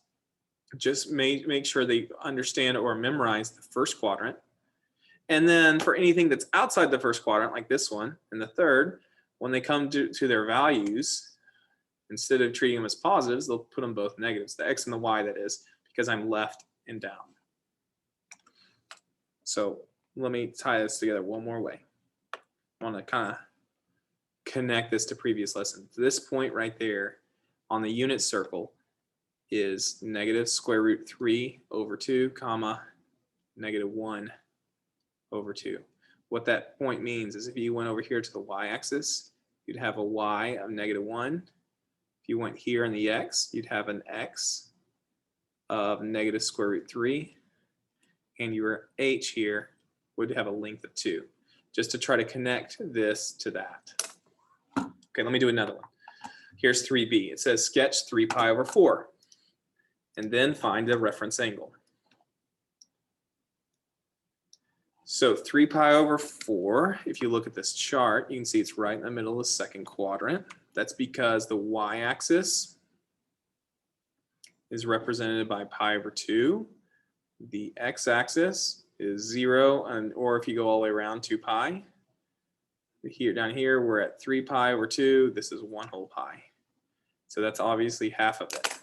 just make sure they understand or memorize the first quadrant. And then for anything that's outside the first quadrant, like this one and the third, when they come to their values, instead of treating them as positives, they'll put them both negatives, the x and the y, that is, because I'm left and down. So let me tie this together one more way. I want to kind of connect this to previous lessons. This point right there on the unit circle is negative square root 3 over 2, comma, negative 1 over 2. What that point means is if you went over here to the y-axis, you'd have a y of negative 1. If you went here in the x, you'd have an x of negative square root 3. And your h here would have a length of 2, just to try to connect this to that. Okay, let me do another one. Here's 3b. It says sketch 3 pi over 4, and then find the reference angle. So 3 pi over 4, if you look at this chart, you can see it's right in the middle of the second quadrant. That's because the y-axis is represented by pi over 2. The x-axis is 0, or if you go all the way around, 2 pi. Here, down here, we're at 3 pi over 2. This is 1 whole pi. So that's obviously half of it.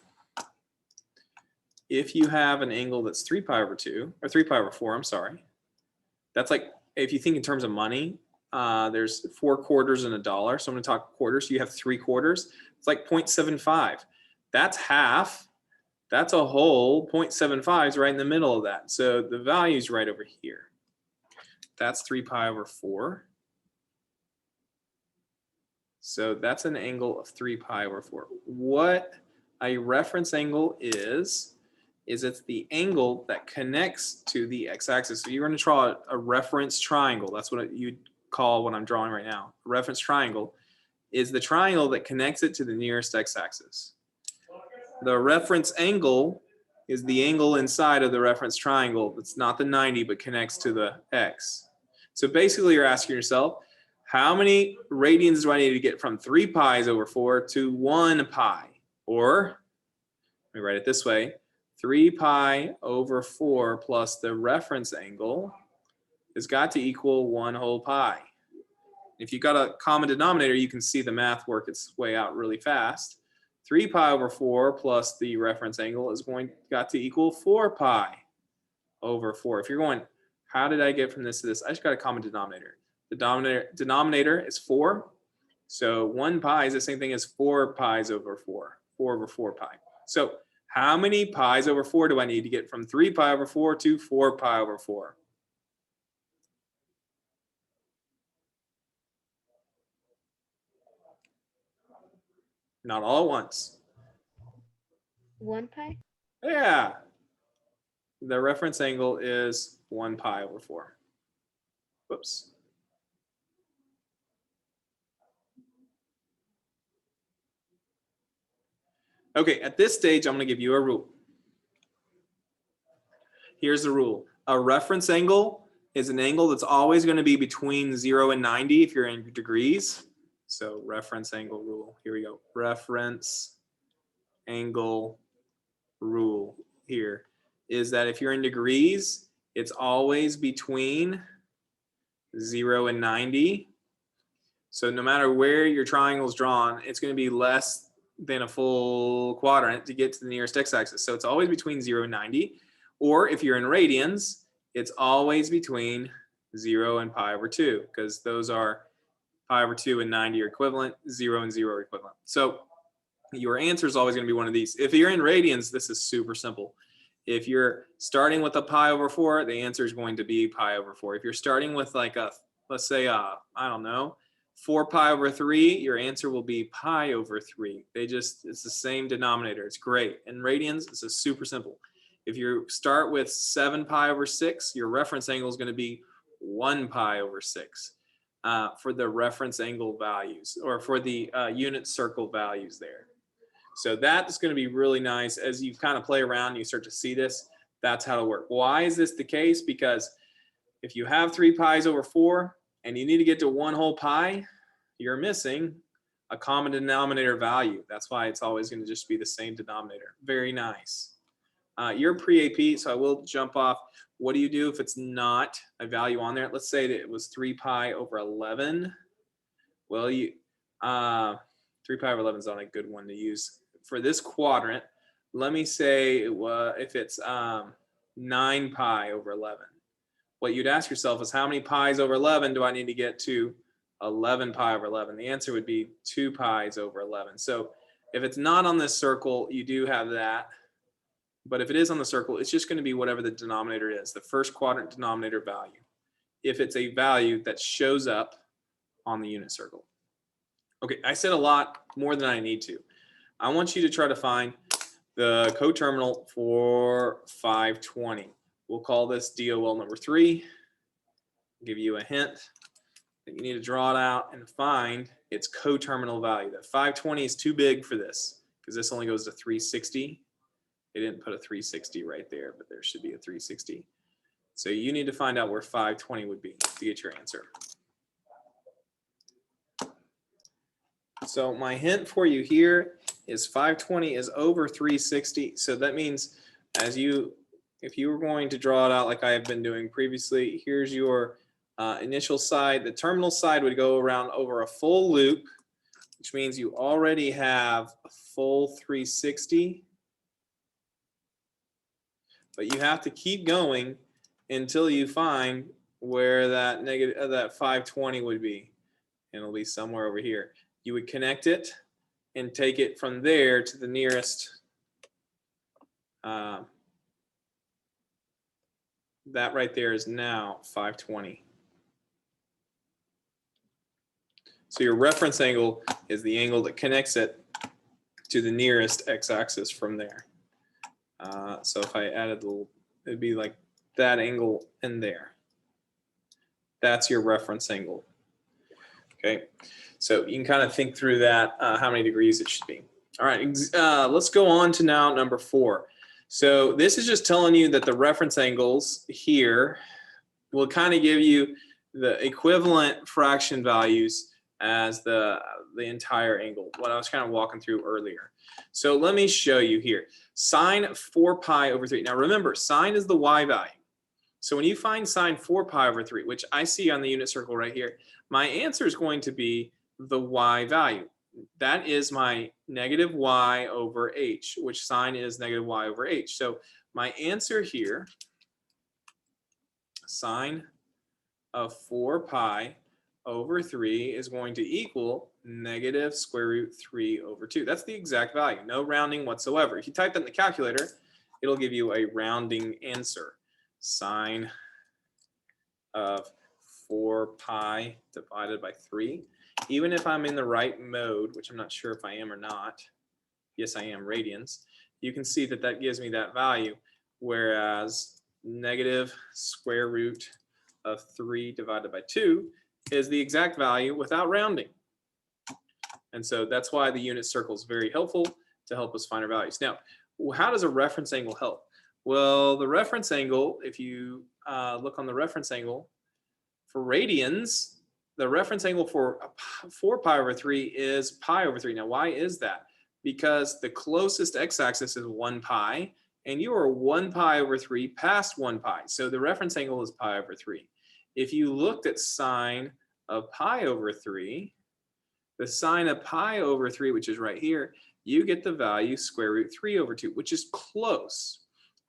If you have an angle that's 3 pi over 2, or 3 pi over 4, I'm sorry. That's like, if you think in terms of money, there's 4 quarters and $1. So I'm going to talk quarters. You have 3 quarters. It's like 0.75. That's half. That's a whole. 0.75 is right in the middle of that. So the value is right over here. That's 3 pi over 4. So that's an angle of 3 pi over 4. What a reference angle is it's the angle that connects to the x-axis. So you're going to draw a reference triangle. That's what you'd call what I'm drawing right now. A reference triangle is the triangle that connects it to the nearest x-axis. The reference angle is the angle inside of the reference triangle that's not the 90 but connects to the x. So basically you're asking yourself, how many radians do I need to get from 3 pi's over 4 to 1 pi? Or, let me write it this way, 3 pi over 4 plus the reference angle has got to equal 1 whole pi. If you've got a common denominator, you can see the math work its way out really fast. 3 pi over 4 plus the reference angle is got to equal 4 pi over 4. If you're going, how did I get from this to this? I just got a common denominator. The denominator is 4. So 1 pi is the same thing as 4 pi's over 4. 4 over 4 pi. So how many pi's over 4 do I need to get from 3 pi over 4 to 4 pi over 4? Not all at once. 1 pi? Yeah. The reference angle is 1 pi over 4. Whoops. Okay, at this stage, I'm going to give you a rule. Here's the rule. A reference angle is an angle that's always going to be between 0 and 90 if you're in degrees. So reference angle rule. Here we go. Reference angle rule here is that if you're in degrees, it's always between 0 and 90. So no matter where your triangle is drawn, it's going to be less than a full quadrant to get to the nearest x-axis. So it's always between 0 and 90. Or if you're in radians, it's always between 0 and pi over 2, because those are pi over 2 and 90 are equivalent, 0 and 0 are equivalent. So your answer is always going to be one of these. If you're in radians, this is super simple. If you're starting with a pi over 4, the answer is going to be pi over 4. If you're starting with like a, let's say, I don't know, 4 pi over 3, your answer will be pi over 3. It's the same denominator. It's great. In radians, this is super simple. If you start with 7 pi over 6, your reference angle is going to be 1 pi over 6 for the reference angle values, or for the unit circle values there. So that's going to be really nice. As you kind of play around, you start to see this. That's how to work. Why is this the case? Because if you have 3 pi's over 4 and you need to get to 1 whole pi, you're missing a common denominator value. That's why it's always going to just be the same denominator. Very nice. You're pre-AP, so I will jump off. What do you do if it's not a value on there? Let's say that it was 3 pi over 11. Well, 3 pi over 11 is not a good one to use. For this quadrant, let me say if it's 9 pi over 11. What you'd ask yourself is, how many pi's over 11 do I need to get to 11 pi over 11? The answer would be 2 pi's over 11. So if it's not on this circle, you do have that. But if it is on the circle, it's just going to be whatever the denominator is, the first quadrant denominator value, if it's a value that shows up on the unit circle. Okay, I said a lot more than I need to. I want you to try to find the coterminal for 520. We'll call this DOL number 3. I'll give you a hint that you need to draw it out and find its coterminal value. That 520 is too big for this because this only goes to 360. They didn't put a 360 right there, but there should be a 360. So you need to find out where 520 would be to get your answer. So my hint for you here is 520 is over 360. So that means if you were going to draw it out like I have been doing previously, here's your initial side. The terminal side would go around over a full loop, which means you already have a full 360. But you have to keep going until you find where that 520 would be. And it'll be somewhere over here. You would connect it and take it from there to the nearest. That right there is now 520. So your reference angle is the angle that connects it to the nearest x-axis from there. So if I added it'd be like that angle in there. That's your reference angle. Okay, so you can kind of think through that, how many degrees it should be. All right, let's go on to now number 4. So this is just telling you that the reference angles here will kind of give you the equivalent fraction values as the entire angle, what I was kind of walking through earlier. So let me show you here. Sine 4 pi over 3. Now remember, sine is the y value. So when you find sine 4 pi over 3, which I see on the unit circle right here, my answer is going to be the y value. That is my negative y over h, which sine is negative y over h. So my answer here, sine of 4 pi over 3 is going to equal negative square root 3 over 2. That's the exact value, no rounding whatsoever. If you type that in the calculator, it'll give you a rounding answer. Sine of 4 pi divided by 3. Even if I'm in the right mode, which I'm not sure if I am or not, yes I am, radians, you can see that that gives me that value, whereas negative square root of 3 divided by 2 is the exact value without rounding. And so that's why the unit circle is very helpful to help us find our values. Now, how does a reference angle help? Well, the reference angle, if you look on the reference angle for radians, the reference angle for 4 pi over 3 is pi over 3. Now, why is that? Because the closest x-axis is 1 pi, and you are 1 pi over 3 past 1 pi. So the reference angle is pi over 3. If you looked at sine of pi over 3, the sine of pi over 3, which is right here, you get the value square root 3 over 2, which is close.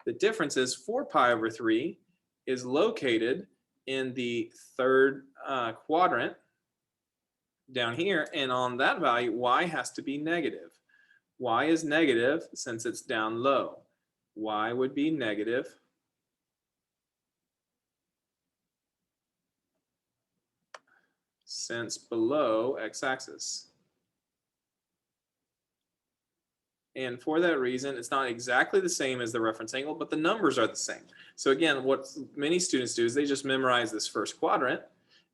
The difference is 4 pi over 3 is located in the third quadrant down here, and on that value, y has to be negative. Y is negative since it's down low. y would be negative. Since below x-axis. And for that reason, it's not exactly the same as the reference angle, but the numbers are the same. So again, what many students do is they just memorize this first quadrant,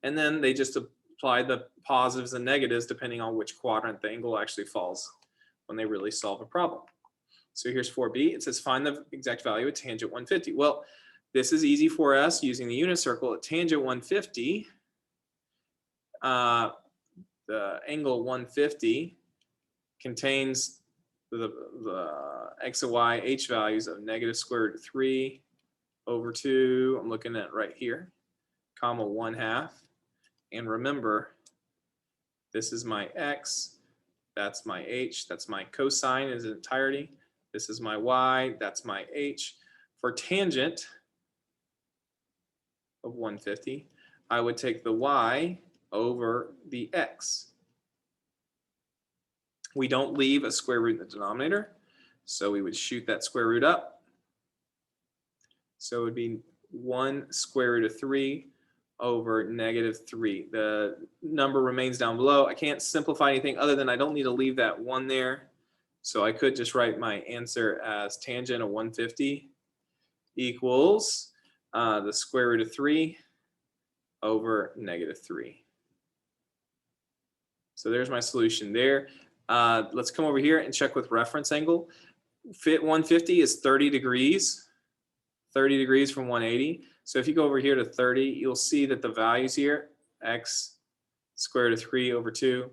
and then they just apply the positives and negatives depending on which quadrant the angle actually falls when they really solve a problem. So here's 4b. It says find the exact value of tangent 150. Well, this is easy for us using the unit circle. At tangent 150, the angle 150 contains the x and y h values of negative square root of 3 over 2. I'm looking at right here, comma 1/2. And remember, this is my x, that's my h, that's my cosine in its entirety. This is my y, that's my h. For tangent of 150, I would take the y over the x. We don't leave a square root in the denominator, so we would shoot that square root up. So it would be 1 square root of 3 over negative 3. The number remains down below. I can't simplify anything other than I don't need to leave that 1 there. So I could just write my answer as tangent of 150 equals the square root of 3 over negative 3. So there's my solution there. Let's come over here and check with reference angle. Fit 150 is 30 degrees, 30 degrees from 180. So if you go over here to 30, you'll see that the values here, x square root of 3 over 2,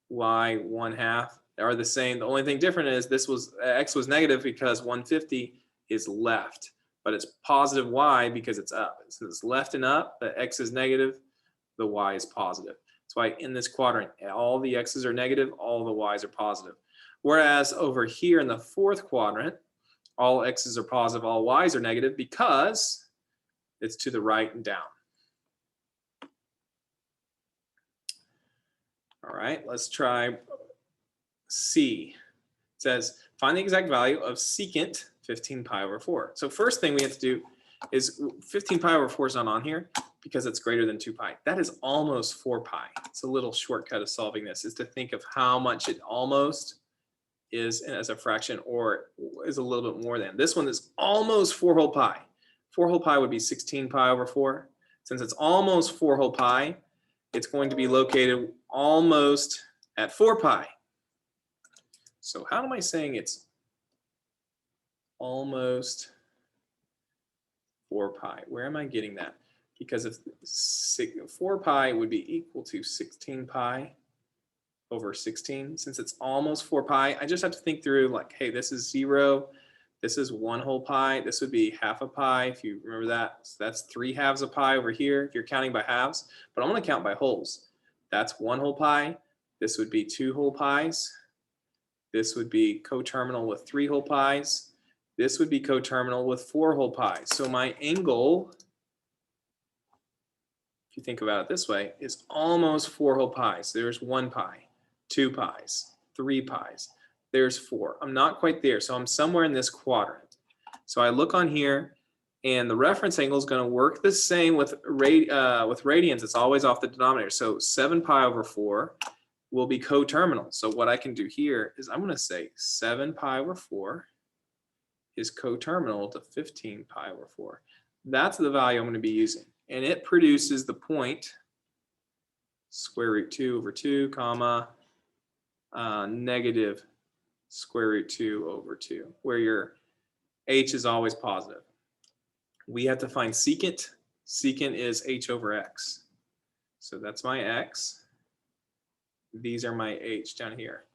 y 1/2, are the same. The only thing different is this was x was negative because 150 is left, but it's positive y because it's up. Since it's left and up, the x is negative, the y is positive. That's why in this quadrant, all the x's are negative, all the y's are positive. Whereas over here in the fourth quadrant, all x's are positive, all y's are negative because it's to the right and down. All right, let's try C. It says, find the exact value of secant 15 pi over 4. So first thing we have to do is 15 pi over 4 is not on here because it's greater than 2 pi. That is almost 4 pi. It's a little shortcut of solving this is to think of how much it almost is as a fraction or is a little bit more than. This one is almost 4 whole pi. 4 whole pi would be 16 pi over 4. Since it's almost 4 whole pi, it's going to be located almost at 4 pi. So how am I saying it's almost 4 pi? Where am I getting that? Because if 4 pi would be equal to 16 pi over 16, since it's almost 4 pi, I just have to think through like, hey, this is 0, this is 1 whole pi, this would be half a pi, if you remember that. So that's 3/2 of pi over here, if you're counting by halves, but I'm gonna count by wholes. That's 1 whole pi, this would be 2 whole pies, this would be coterminal with 3 whole pies, this would be coterminal with 4 whole pies. So my angle, if you think about it this way, is almost 4 whole pies. So there's 1 pi, 2 pies, 3 pies. There's 4. I'm not quite there, so I'm somewhere in this quadrant. So I look on here, and the reference angle is going to work the same with radians. It's always off the denominator. So 7 pi over 4 will be coterminal. So what I can do here is I'm going to say 7 pi over 4 is coterminal to 15 pi over 4. That's the value I'm going to be using. And it produces the point square root 2 over 2, comma, negative square root 2 over 2, where your h is always positive. We have to find secant. Secant is h over x. So that's my x. These are my h down here.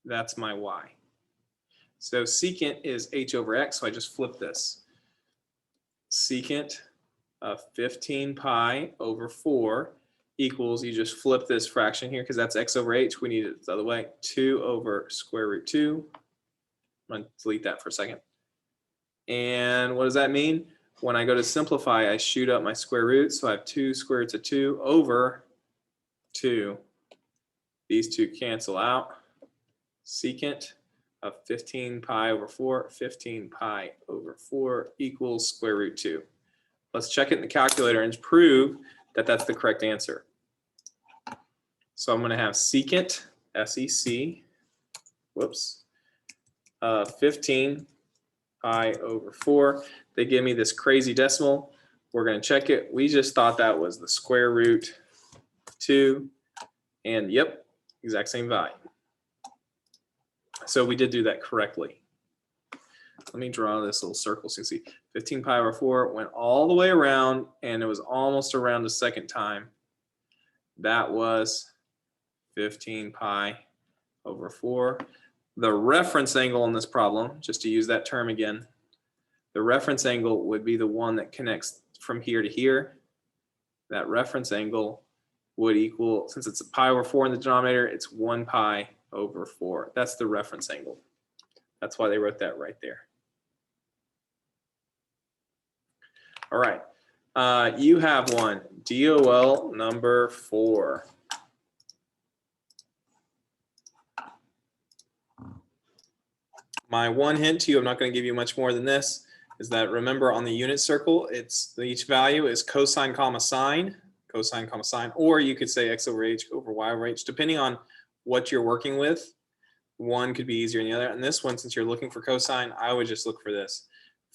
That's my y. So secant is h over x, so I just flip this. Secant of 15 pi over 4 equals, you just flip this fraction here because that's x over h. We need it the other way. 2 over square root 2. I'm going to delete that for a second. And what does that mean? When I go to simplify, I shoot up my square root. So I have 2 square roots of 2 over 2. These two cancel out. Secant of 15 pi over 4, 15 pi over 4 equals square root 2. Let's check it in the calculator and prove that that's the correct answer. So I'm going to have secant, S-E-C, whoops, 15 pi over 4. They give me this crazy decimal. We're going to check it. We just thought that was the square root 2. And yep, exact same value. So we did do that correctly. Let me draw this little circle so you can see 15 pi over 4 went all the way around, and it was almost around the second time. That was 15 pi over 4. The reference angle in this problem, just to use that term again, the reference angle would be the one that connects from here to here. That reference angle would equal, since it's a pi over 4 in the denominator, it's 1 pi over 4. That's the reference angle. That's why they wrote that right there. All right, you have one, DOL number 4. My one hint to you, I'm not going to give you much more than this, is that remember on the unit circle, it's each value is cosine comma sine, or you could say x over h over y over h, depending on what you're working with. One could be easier than the other. And this one, since you're looking for cosine, I would just look for this.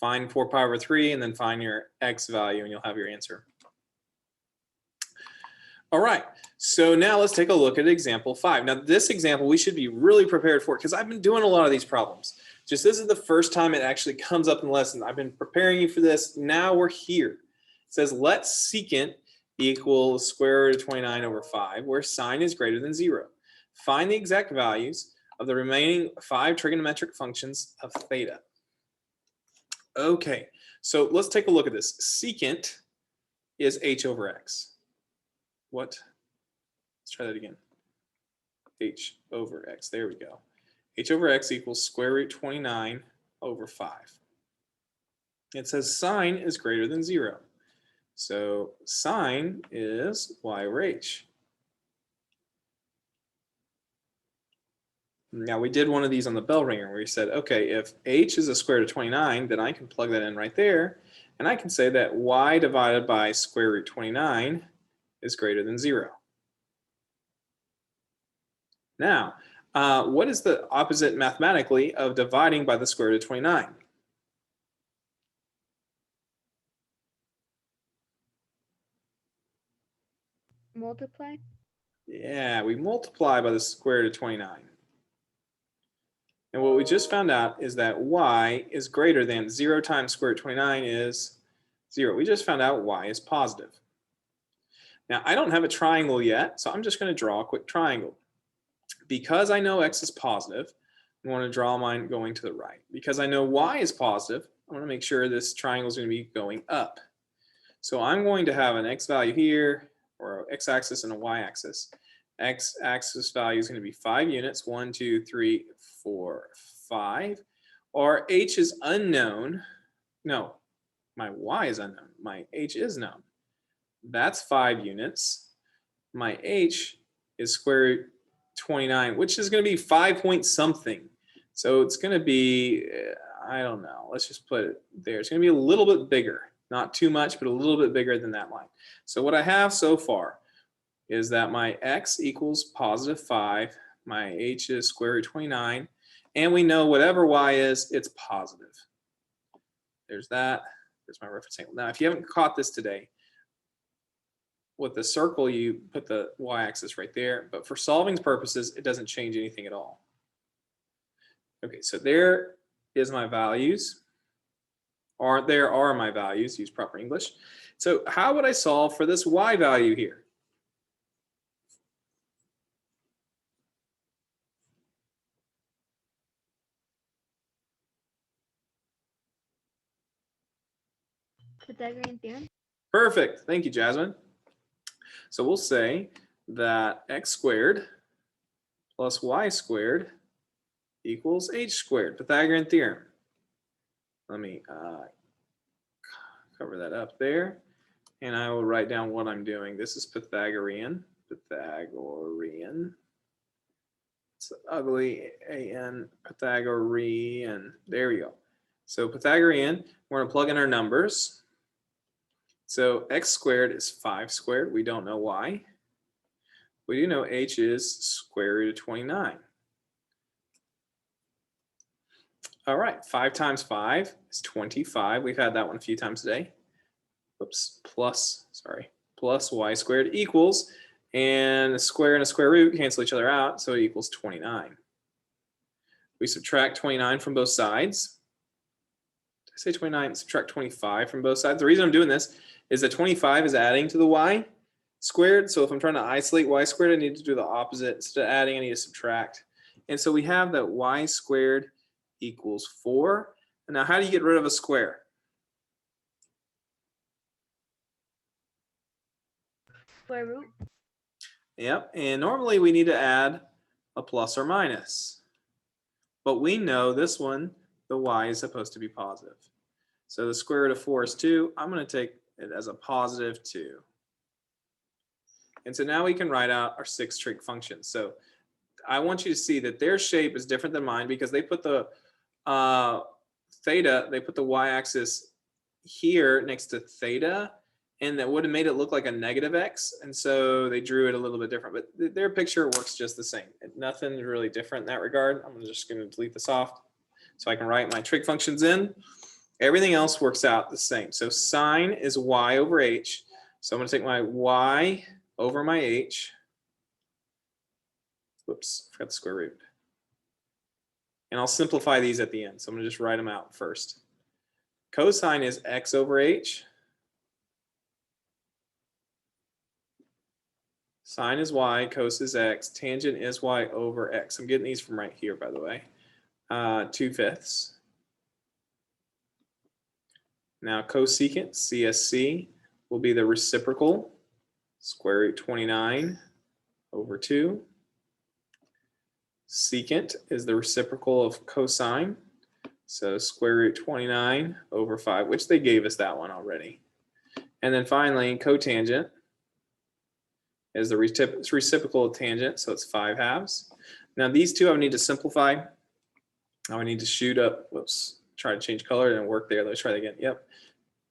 Find 4 pi over 3 and then find your x value and you'll have your answer. All right, so now let's take a look at example 5. Now this example we should be really prepared for because I've been doing a lot of these problems. Just this is the first time it actually comes up in the lesson. I've been preparing you for this. Now we're here. It says let secant equal square root of 29 over 5 where sine is greater than 0. Find the exact values of the remaining 5 trigonometric functions of theta. Okay, so let's take a look at this. Secant is h over x. What? Let's try that again. H over x, there we go. H over x equals square root 29 over 5. It says sine is greater than 0. So sine is y over h. Now we did one of these on the bell ringer where we said, okay, if h is a square root of 29, then I can plug that in right there. And I can say that y divided by square root 29 is greater than 0. Now, what is the opposite mathematically of dividing by the square root of 29? Multiply. Yeah, we multiply by the square root of 29. And what we just found out is that y is greater than 0 times square root of 29 is 0. We just found out y is positive. Now, I don't have a triangle yet, so I'm just going to draw a quick triangle. Because I know x is positive, I want to draw mine going to the right. Because I know y is positive, I want to make sure this triangle is going to be going up. So I'm going to have an x value here, or an x-axis and a y-axis. X-axis value is going to be 5 units, 1, 2, 3, 4, 5. Our h is unknown. No, my y is unknown. My h is known. That's 5 units. My h is square root 29, which is going to be 5 point something. So it's going to be, I don't know, let's just put it there. It's going to be a little bit bigger. Not too much, but a little bit bigger than that line. So what I have so far is that my x equals positive 5. My h is square root 29. And we know whatever y is, it's positive. There's that. There's my reference angle. Now, if you haven't caught this today, with the circle, you put the y-axis right there. But for solving purposes, it doesn't change anything at all. Okay, so there is my values. There are my values, use proper English. So how would I solve for this y value here? Pythagorean Theorem. Perfect. Thank you, Jasmine. So we'll say that x squared plus y squared equals h squared. Pythagorean Theorem. Let me cover that up there. And I will write down what I'm doing. This is Pythagorean. Pythagorean. It's ugly, A-N, Pythagorean. There we go. So Pythagorean, we're going to plug in our numbers. So x squared is 5 squared. We don't know why. We do know h is square root of 29. All right, 5 times 5 is 25. We've had that one a few times today. Oops, plus y squared equals, and a square and a square root cancel each other out, so it equals 29. We subtract 29 from both sides. Did I say 29? Subtract 25 from both sides. The reason I'm doing this is that 25 is adding to the y squared. So if I'm trying to isolate y squared, I need to do the opposite. Instead of adding, I need to subtract. And so we have that y squared equals 4. And now how do you get rid of a square? Square root. Yep, and normally we need to add a plus or minus. But we know this one, the y is supposed to be positive. So the square root of 4 is 2. I'm going to take it as a positive 2. And so now we can write out our 6 trig functions. So I want you to see that their shape is different than mine because they put the theta, they put the y-axis here next to theta, and that would have made it look like a negative x. And so they drew it a little bit different, but their picture works just the same. Nothing really different in that regard. I'm just going to delete this off so I can write my trig functions in. Everything else works out the same. So sine is y over h. So I'm going to take my y over my h. Whoops, forgot the square root. And I'll simplify these at the end. So I'm going to just write them out first. Cosine is x over h. Sine is y, cos is x, tangent is y over x. I'm getting these from right here, by the way. 2/5. Now cosecant, CSC, will be the reciprocal, square root 29 over 2. Secant is the reciprocal of cosine, so square root 29 over 5, which they gave us that one already. And then finally, cotangent is the reciprocal of tangent, so it's 5/2. Now these two I would need to simplify. I would need to shoot up, whoops, try to change color, it didn't work there. Let's try that again. Yep,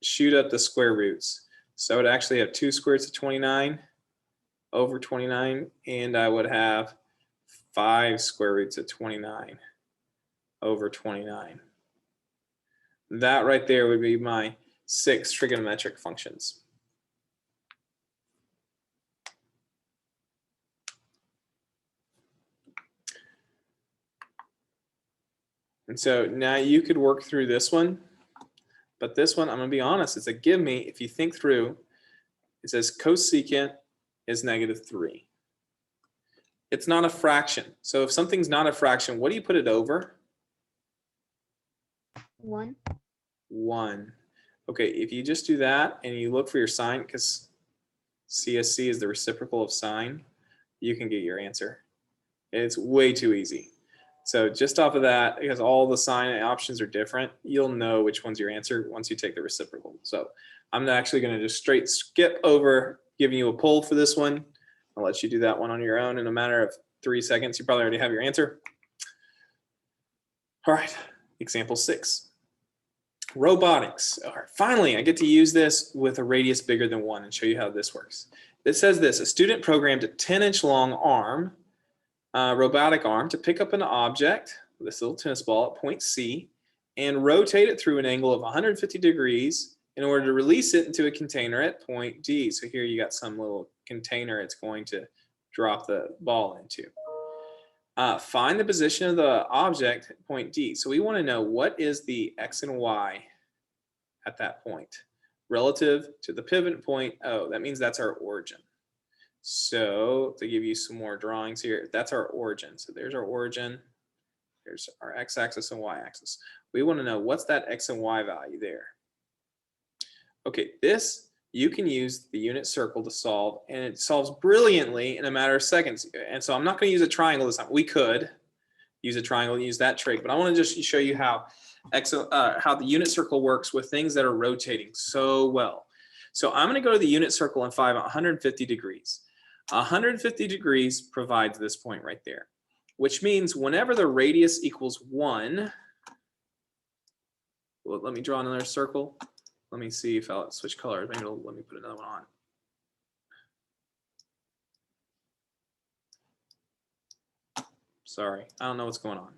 shoot up the square roots. So I would actually have 2 square roots of 29 over 29, and I would have 5 square roots of 29 over 29. That right there would be my 6 trigonometric functions. And so now you could work through this one, but this one, I'm going to be honest, it's a give me. If you think through, it says cosecant is -3. It's not a fraction. So if something's not a fraction, what do you put it over? 1. 1. Okay, if you just do that and you look for your sign, because CSC is the reciprocal of sine, you can get your answer. It's way too easy. So just off of that, because all the sign options are different, you'll know which one's your answer once you take the reciprocal. So I'm actually going to just straight skip over giving you a poll for this one. I'll let you do that one on your own in a matter of 3 seconds. You probably already have your answer. All right, example 6. Robotics. All right, finally, I get to use this with a radius bigger than 1 and show you how this works. It says this: a student programmed a 10-inch long arm, robotic arm, to pick up an object, this little tennis ball, at point C, and rotate it through an angle of 150 degrees in order to release it into a container at point D. So here you got some little container it's going to drop the ball into. Find the position of the object at point D. So we want to know what is the x and y at that point relative to the pivot point O. That means that's our origin. So to give you some more drawings here, that's our origin. So there's our origin. There's our x-axis and y-axis. We want to know what's that x and y value there. Okay, this you can use the unit circle to solve, and it solves brilliantly in a matter of seconds. And so I'm not going to use a triangle this time. We could use a triangle and use that trig, but I want to just show you how the unit circle works with things that are rotating so well. So I'm going to go to the unit circle and find 150 degrees. 150 degrees provides this point right there. which means whenever the radius equals 1, well, let me draw another circle. Let me see if I'll switch colors. Maybe it'll let me put another one on. Sorry, I don't know what's going on.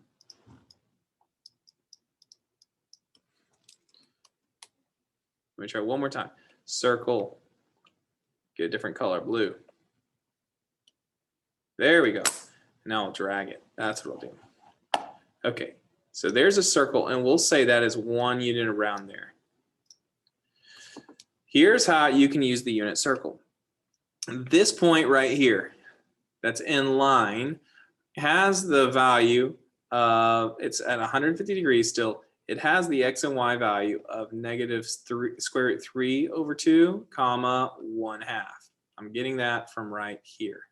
Let me try one more time. Circle, get a different color, blue. There we go. Now I'll drag it. That's what I'll do. Okay, so there's a circle, and we'll say that is 1 unit around there. Here's how you can use the unit circle. This point right here, that's in line, has the value of, it's at 150 degrees still. It has the x and y value of -3 square root 3 over 2, comma 1/2. I'm getting that from right here.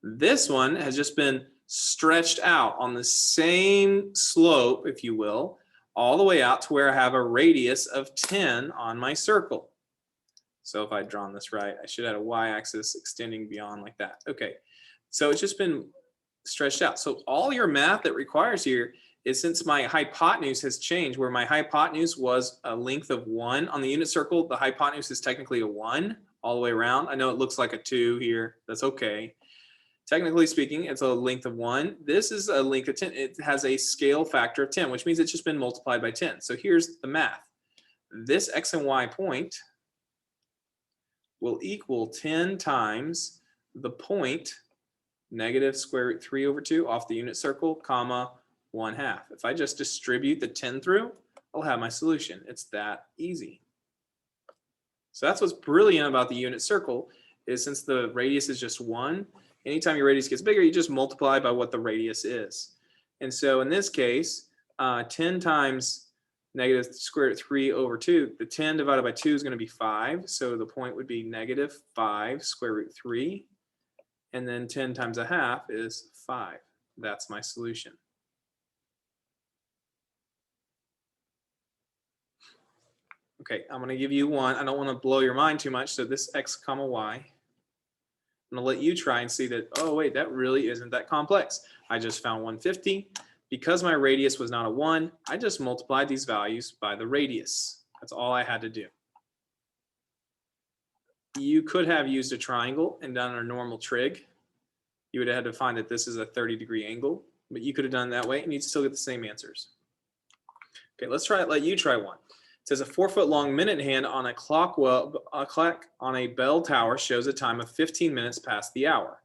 This one has just been stretched out on the same slope, if you will, all the way out to where I have a radius of 10 on my circle. So if I'd drawn this right, I should have a y-axis extending beyond like that. Okay, so it's just been stretched out. So all your math that requires here is, since my hypotenuse has changed, where my hypotenuse was a length of 1 on the unit circle, the hypotenuse is technically a 1 all the way around. I know it looks like a 2 here. That's okay. Technically speaking, it's a length of 1. This is a length of 10. It has a scale factor of 10, which means it's just been multiplied by 10. So here's the math. This x and y point will equal 10 times the point negative square root 3 over 2 off the unit circle, comma 1/2. If I just distribute the 10 through, I'll have my solution. It's that easy. So that's what's brilliant about the unit circle, is since the radius is just 1, anytime your radius gets bigger, you just multiply by what the radius is. And so in this case, 10 times negative square root 3 over 2, the 10 divided by 2 is going to be 5. So the point would be -5 square root 3. And then 10 times 1/2 is 5. That's my solution. Okay, I'm going to give you one. I don't want to blow your mind too much. So this x comma y, I'm going to let you try and see that, oh, wait, that really isn't that complex. I just found 150. Because my radius was not a 1, I just multiplied these values by the radius. That's all I had to do. You could have used a triangle and done a normal trig. You would have had to find that this is a 30-degree angle, but you could have done it that way and you'd still get the same answers. Okay, let's try it. Let you try one. It says a 4-foot-long minute hand on a clock on a bell tower shows a time of 15 minutes past the hour.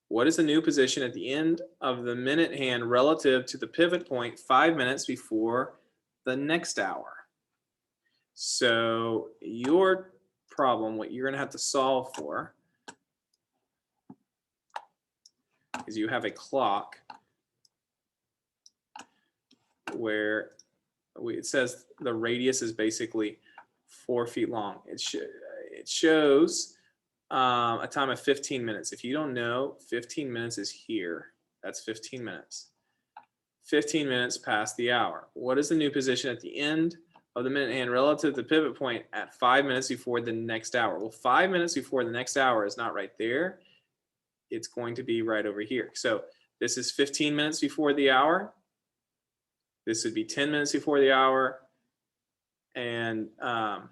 What is the new position at the end of the minute hand relative to the pivot point 5 minutes before the next hour? So your problem, what you're going to have to solve for, is you have a clock where it says the radius is basically 4 feet long. It shows a time of 15 minutes. If you don't know, 15 minutes is here. That's 15 minutes. 15 minutes past the hour. What is the new position at the end of the minute hand relative to the pivot point at 5 minutes before the next hour? Well, 5 minutes before the next hour is not right there. It's going to be right over here. So this is 15 minutes before the hour. This would be 10 minutes before the hour. And let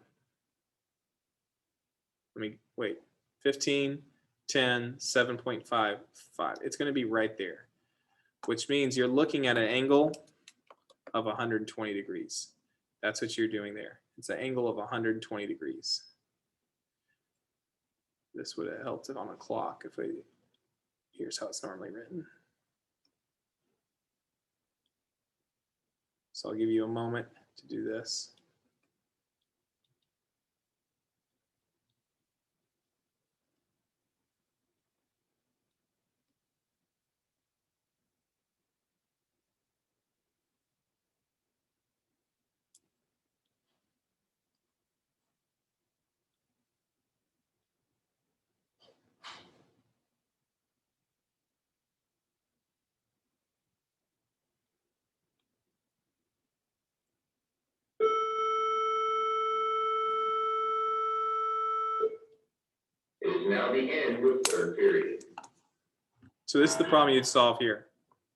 me wait. 15, 10, 7.55. It's going to be right there, which means you're looking at an angle of 120 degrees. That's what you're doing there. It's an angle of 120 degrees. This would have helped it on a clock if we, here's how it's normally written. So I'll give you a moment to do this. It is now the end of third period. So this is the problem you'd solve here.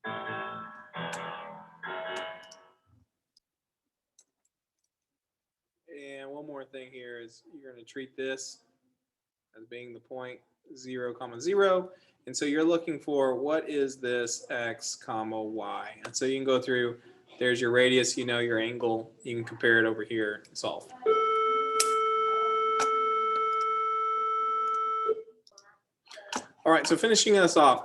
And one more thing here is you're going to treat this as being the point 0, 0. And so you're looking for what is this x, comma, y. And so you can go through, there's your radius, you know your angle. You can compare it over here and solve. All right, so finishing us off,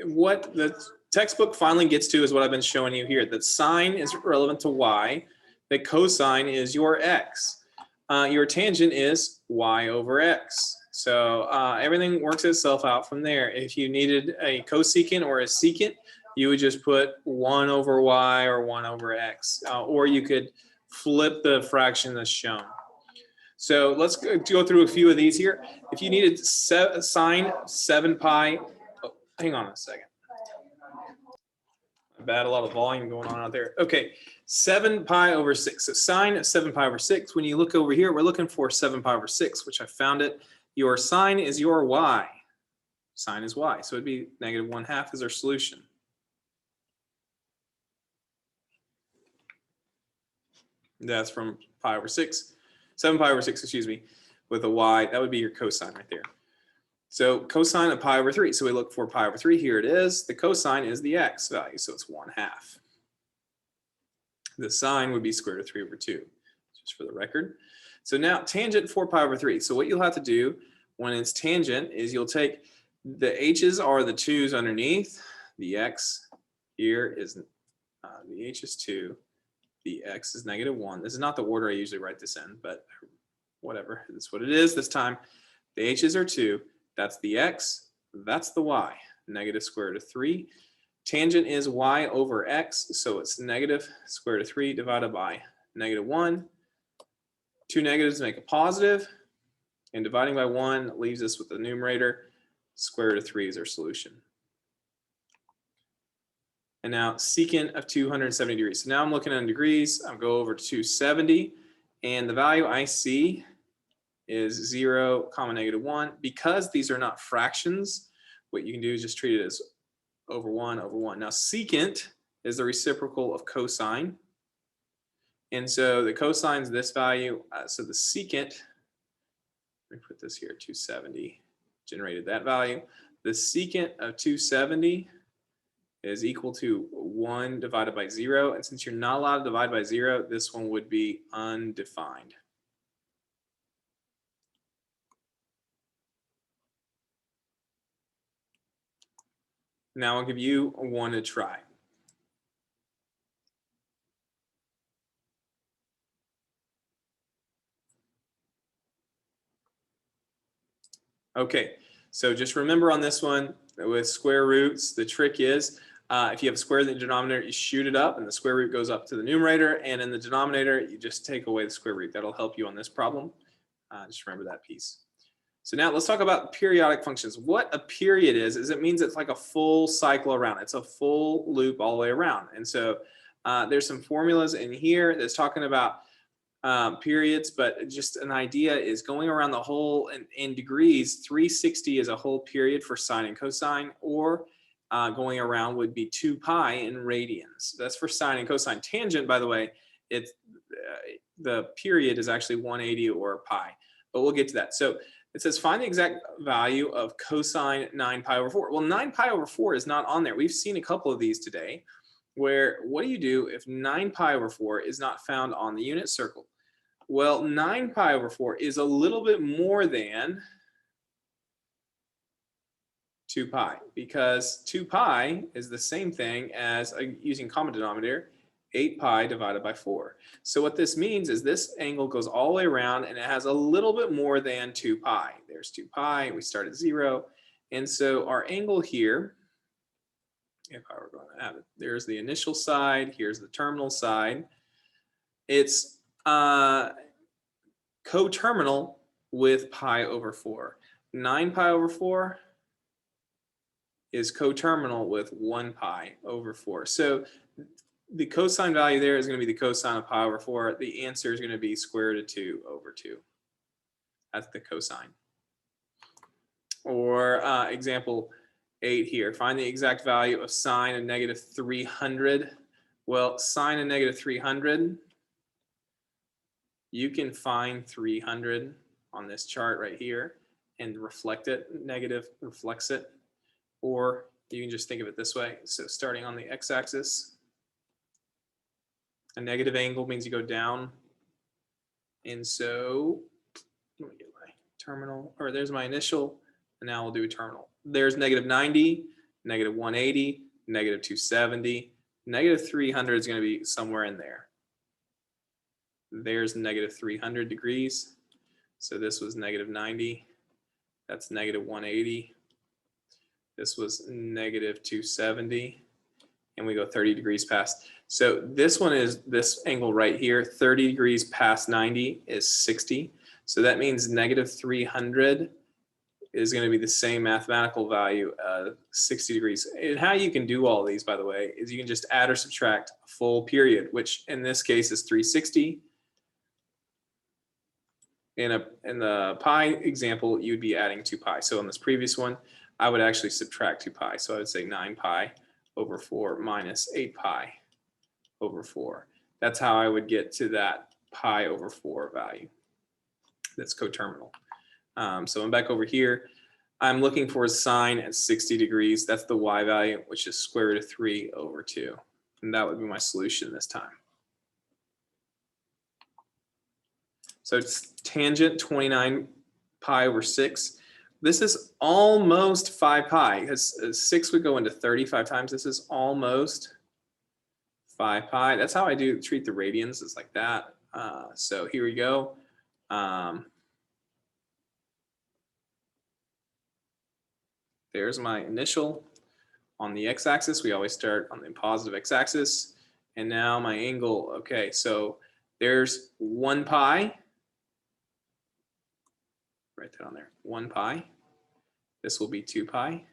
what the textbook finally gets to is what I've been showing you here, that sine is relevant to y, that cosine is your x. Your tangent is y over x. So everything works itself out from there. If you needed a cosecant or a secant, you would just put 1 over y or 1 over x, or you could flip the fraction that's shown. So let's go through a few of these here. If you needed sine 7 pi, oh, hang on a second. I've had a lot of volume going on out there. Okay, 7 pi over 6. So sine 7 pi over 6. When you look over here, we're looking for 7 pi over 6, which I found it. Your sine is your y. Sine is y. So it'd be -1/2 is our solution. That's from pi over 6. 7 pi over 6, excuse me, with a y. That would be your cosine right there. So cosine of pi over 3. So we look for pi over 3. Here it is. The cosine is the x value, so it's 1/2. The sine would be square root of 3 over 2, just for the record. So now tangent 4 pi over 3. So what you'll have to do when it's tangent is you'll take the h's are the 2's underneath. The x here is, the h is 2. The x is -1. This is not the order I usually write this in, but whatever. That's what it is this time. The h's are 2. That's the x. That's the y. Negative square root of 3. Tangent is y over x, so it's negative square root of 3 divided by -1. 2 negatives make a positive, and dividing by 1 leaves us with the numerator. Square root of 3 is our solution. And now secant of 270 degrees. So now I'm looking at degrees. I'll go over to 270, and the value I see is 0, -1. Because these are not fractions, what you can do is just treat it as over 1 over 1. Now secant is the reciprocal of cosine. And so the cosine is this value. So the secant, let me put this here, 270, generated that value. The secant of 270 is equal to 1 divided by 0. And since you're not allowed to divide by 0, this one would be undefined. Now I'll give you one to try. Okay, so just remember on this one with square roots, the trick is if you have a square in the denominator, you shoot it up and the square root goes up to the numerator, and in the denominator, you just take away the square root. That'll help you on this problem. Just remember that piece. So now let's talk about periodic functions. What a period is it means it's like a full cycle around. It's a full loop all the way around. And so there's some formulas in here that's talking about periods, but just an idea is going around the whole in degrees. 360 is a whole period for sine and cosine, or going around would be 2 pi in radians. That's for sine and cosine. Tangent, by the way, it's the period is actually 180 or pi, but we'll get to that. So it says find the exact value of cosine 9 pi over 4. Well, 9 pi over 4 is not on there. We've seen a couple of these today where what do you do if 9 pi over 4 is not found on the unit circle? Well, 9 pi over 4 is a little bit more than 2 pi, because 2 pi is the same thing as, using common denominator, 8 pi divided by 4. So what this means is this angle goes all the way around and it has a little bit more than 2 pi. There's 2 pi, we start at 0. And so our angle here, if I were going to have it, there's the initial side, here's the terminal side. It's coterminal with pi over 4. 9 pi over 4 is coterminal with 1 pi over 4. So the cosine value there is going to be the cosine of pi over 4. The answer is going to be square root of 2 over 2. That's the cosine. Or example 8 here. Find the exact value of sine of negative 300. Well, sine of negative 300, you can find 300 on this chart right here and reflect it, negative reflects it, or you can just think of it this way. So starting on the x-axis, a negative angle means you go down. And so let me get my terminal, or there's my initial, and now we'll do a terminal. There's negative 90, negative 180, negative 270, negative 300 is going to be somewhere in there. There's negative 300 degrees. So this was negative 90. That's negative 180. This was negative 270. And we go 30 degrees past. So this one is this angle right here. 30 degrees past 90 is 60. So that means negative 300 is going to be the same mathematical value of 60 degrees. And how you can do all these, by the way, is you can just add or subtract a full period, which in this case is 360. In the pi example, you'd be adding 2 pi. So in this previous one, I would actually subtract 2 pi. So I would say 9 pi over 4 minus 8 pi over 4. That's how I would get to that pi over 4 value. That's coterminal. So I'm back over here. I'm looking for a sine at 60 degrees. That's the y value, which is square root of 3 over 2. And that would be my solution this time. So it's tangent 29 pi over 6. This is almost 5 pi because 6 would go into 35 times. This is almost 5 pi. That's how I treat the radians. It's like that. So here we go. There's my initial on the x-axis. We always start on the positive x-axis. And now my angle. Okay, so there's 1 pi. Write that on there. 1 pi. This will be 2 pi.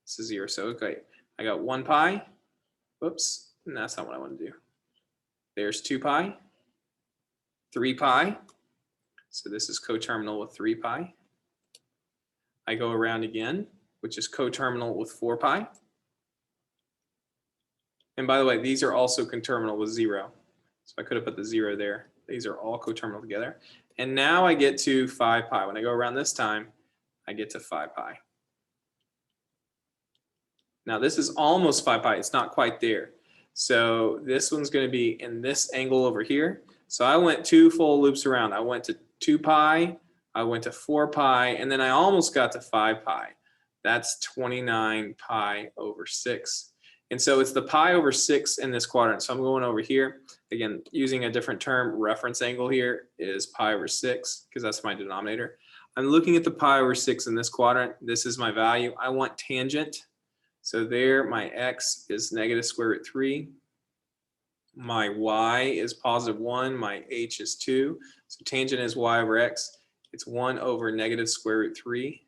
This is 0. So okay, I got 1 pi. Whoops, and that's not what I want to do. There's 2 pi. 3 pi. So this is coterminal with 3 pi. I go around again, which is coterminal with 4 pi. And by the way, these are also coterminal with 0. So I could have put the 0 there. These are all coterminal together. And now I get to 5 pi. When I go around this time, I get to 5 pi. Now this is almost 5 pi. It's not quite there. So this one's going to be in this angle over here. So I went 2 full loops around. I went to 2 pi, I went to 4 pi, and then I almost got to 5 pi. That's 29 pi over 6. And so it's the pi over 6 in this quadrant. So I'm going over here. Again, using a different term, reference angle here is pi over 6 because that's my denominator. I'm looking at the pi over 6 in this quadrant. This is my value. I want tangent. So there, my x is negative square root 3. My y is positive 1. My h is 2. So tangent is y over x. It's 1 over negative square root 3,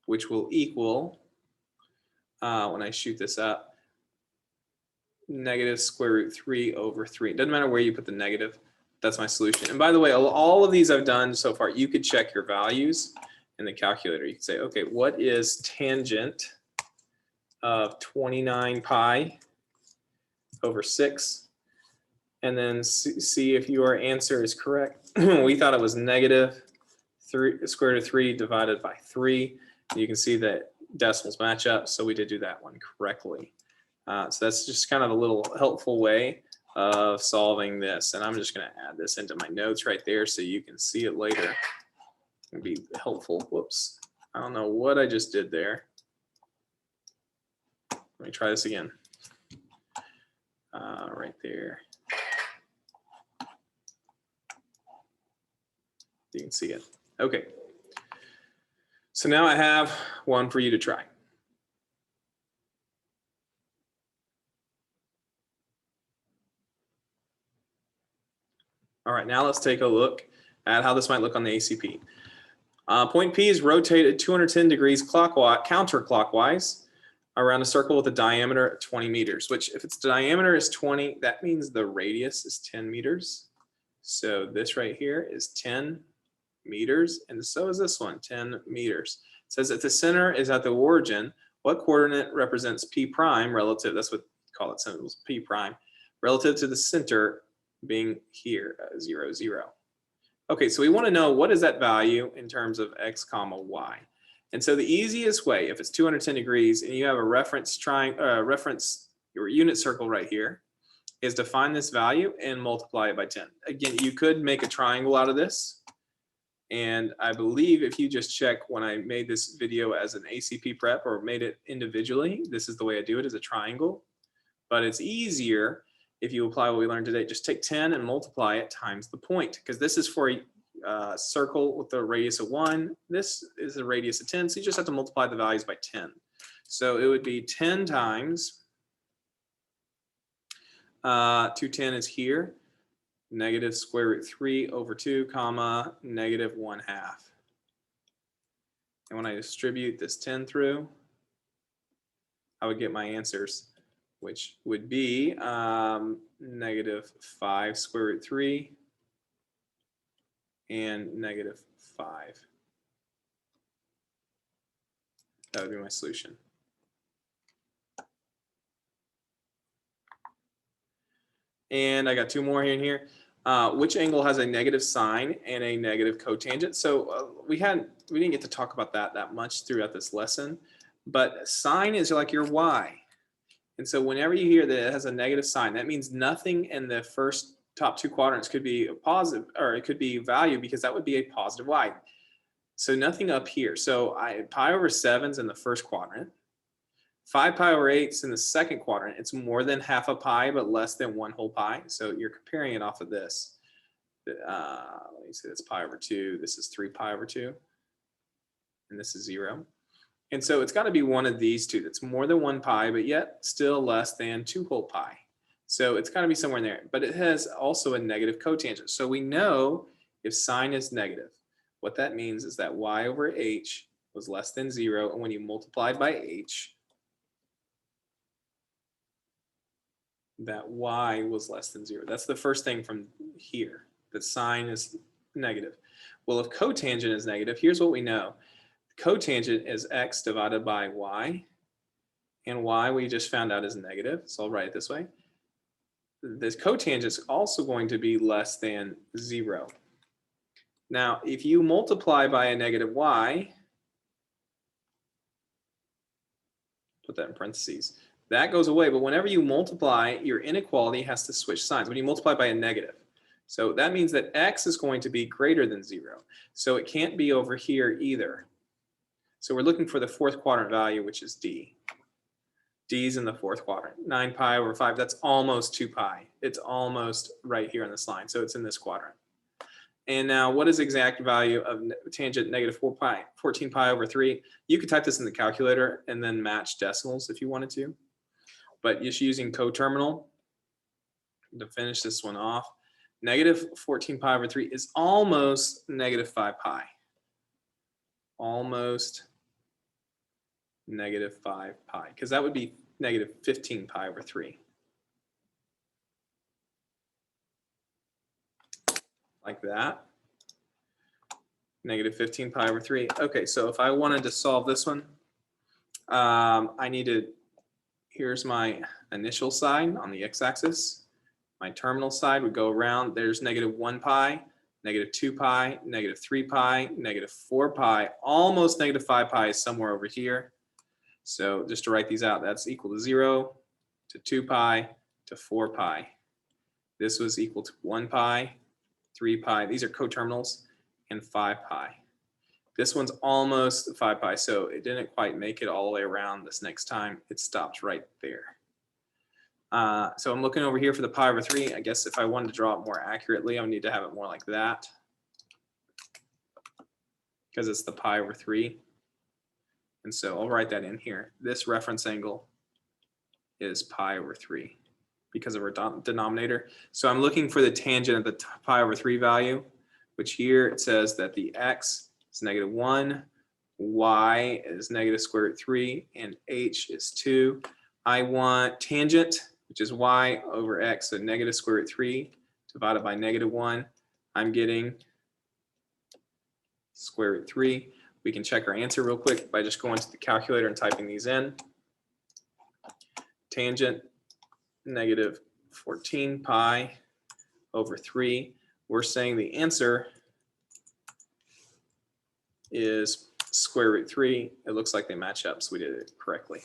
which will equal, when I shoot this up, negative square root 3 over 3. It doesn't matter where you put the negative. That's my solution. And by the way, all of these I've done so far, you could check your values in the calculator. You can say, okay, what is tangent of 29 pi over 6? And then see if your answer is correct. We thought it was negative square root of 3 divided by 3. You can see that decimals match up, so we did do that one correctly. So that's just kind of a little helpful way of solving this. And I'm just going to add this into my notes right there so you can see it later. It'd be helpful. Whoops. I don't know what I just did there. Let me try this again. Right there. You can see it. Okay. So now I have one for you to try. All right, now let's take a look at how this might look on the ACP. Point P is rotated 210 degrees counterclockwise around a circle with a diameter of 20 meters, which if its diameter is 20, that means the radius is 10 meters. So this right here is 10 meters, and so is this one, 10 meters. says that the center is at the origin. What coordinate represents P prime relative, that's what call it symbols, P prime, relative to the center being here, 0, 0. Okay, so we want to know what is that value in terms of x comma y. And so the easiest way, if it's 210 degrees and you have a reference your unit circle right here, is to find this value and multiply it by 10. Again, you could make a triangle out of this. And I believe if you just check when I made this video as an ACP prep or made it individually, this is the way I do it, as a triangle. But it's easier if you apply what we learned today. Just take 10 and multiply it times the point, because this is for a circle with a radius of 1. This is a radius of 10, so you just have to multiply the values by 10. So it would be 10 times 210 is here, negative square root 3 over 2, comma, negative 1/2. And when I distribute this 10 through, I would get my answers, which would be negative 5 square root 3 and negative 5. That would be my solution. And I got 2 more in here. Which angle has a negative sine and a negative cotangent? So we didn't get to talk about that much throughout this lesson, but sine is like your y. And so whenever you hear that it has a negative sign, that means nothing in the first top 2 quadrants could be a positive, or it could be value, because that would be a positive y. So nothing up here. So pi over 7's in the first quadrant. 5 pi over 8's in the second quadrant. It's more than half a pi, but less than 1 whole pi. So you're comparing it off of this. Let me say that's pi over 2. This is 3 pi over 2. And this is 0. And so it's got to be one of these two that's more than 1 pi, but yet still less than 2 whole pi. So it's got to be somewhere in there. But it has also a negative cotangent. So we know if sine is negative, what that means is that y over h was less than 0. And when you multiply by h, that y was less than 0. That's the first thing from here, that sine is negative. Well, if cotangent is negative, here's what we know. Cotangent is x divided by y, and y we just found out is negative, so I'll write it this way. This cotangent is also going to be less than 0. Now, if you multiply by a negative y, put that in parentheses, that goes away, but whenever you multiply, your inequality has to switch signs when you multiply by a negative. So that means that x is going to be greater than 0. So it can't be over here either. So we're looking for the 4th quadrant value, which is D. D's in the 4th quadrant. 9 pi over 5, that's almost 2 pi. It's almost right here on this line, so it's in this quadrant. And now what is the exact value of tangent negative 14 pi over 3? You could type this in the calculator and then match decimals if you wanted to. But just using coterminal to finish this one off, negative 14 pi over 3 is almost negative 5 pi. Almost negative 5 pi, because that would be negative 15 pi over 3. Like that. Negative 15 pi over 3. Okay, so if I wanted to solve this one, I need to, here's my initial side on the x-axis. My terminal side would go around. There's negative 1 pi, negative 2 pi, negative 3 pi, negative 4 pi, almost negative 5 pi is somewhere over here. So just to write these out, that's equal to 0, to 2 pi, to 4 pi. This was equal to 1 pi, 3 pi, these are coterminals, and 5 pi. This one's almost 5 pi, so it didn't quite make it all the way around this next time. It stopped right there. So I'm looking over here for the pi over 3. I guess if I wanted to draw it more accurately, I would need to have it more like that, because it's the pi over 3. And so I'll write that in here. This reference angle is pi over 3 because of our denominator. So I'm looking for the tangent of the pi over 3 value, which here it says that the x is negative 1, y is negative square root 3, and h is 2. I want tangent, which is y over x, so negative square root 3 divided by negative 1. I'm getting square root 3. We can check our answer real quick by just going to the calculator and typing these in. Tangent negative 14 pi over 3. We're saying the answer is square root 3. It looks like they match up, so we did it correctly.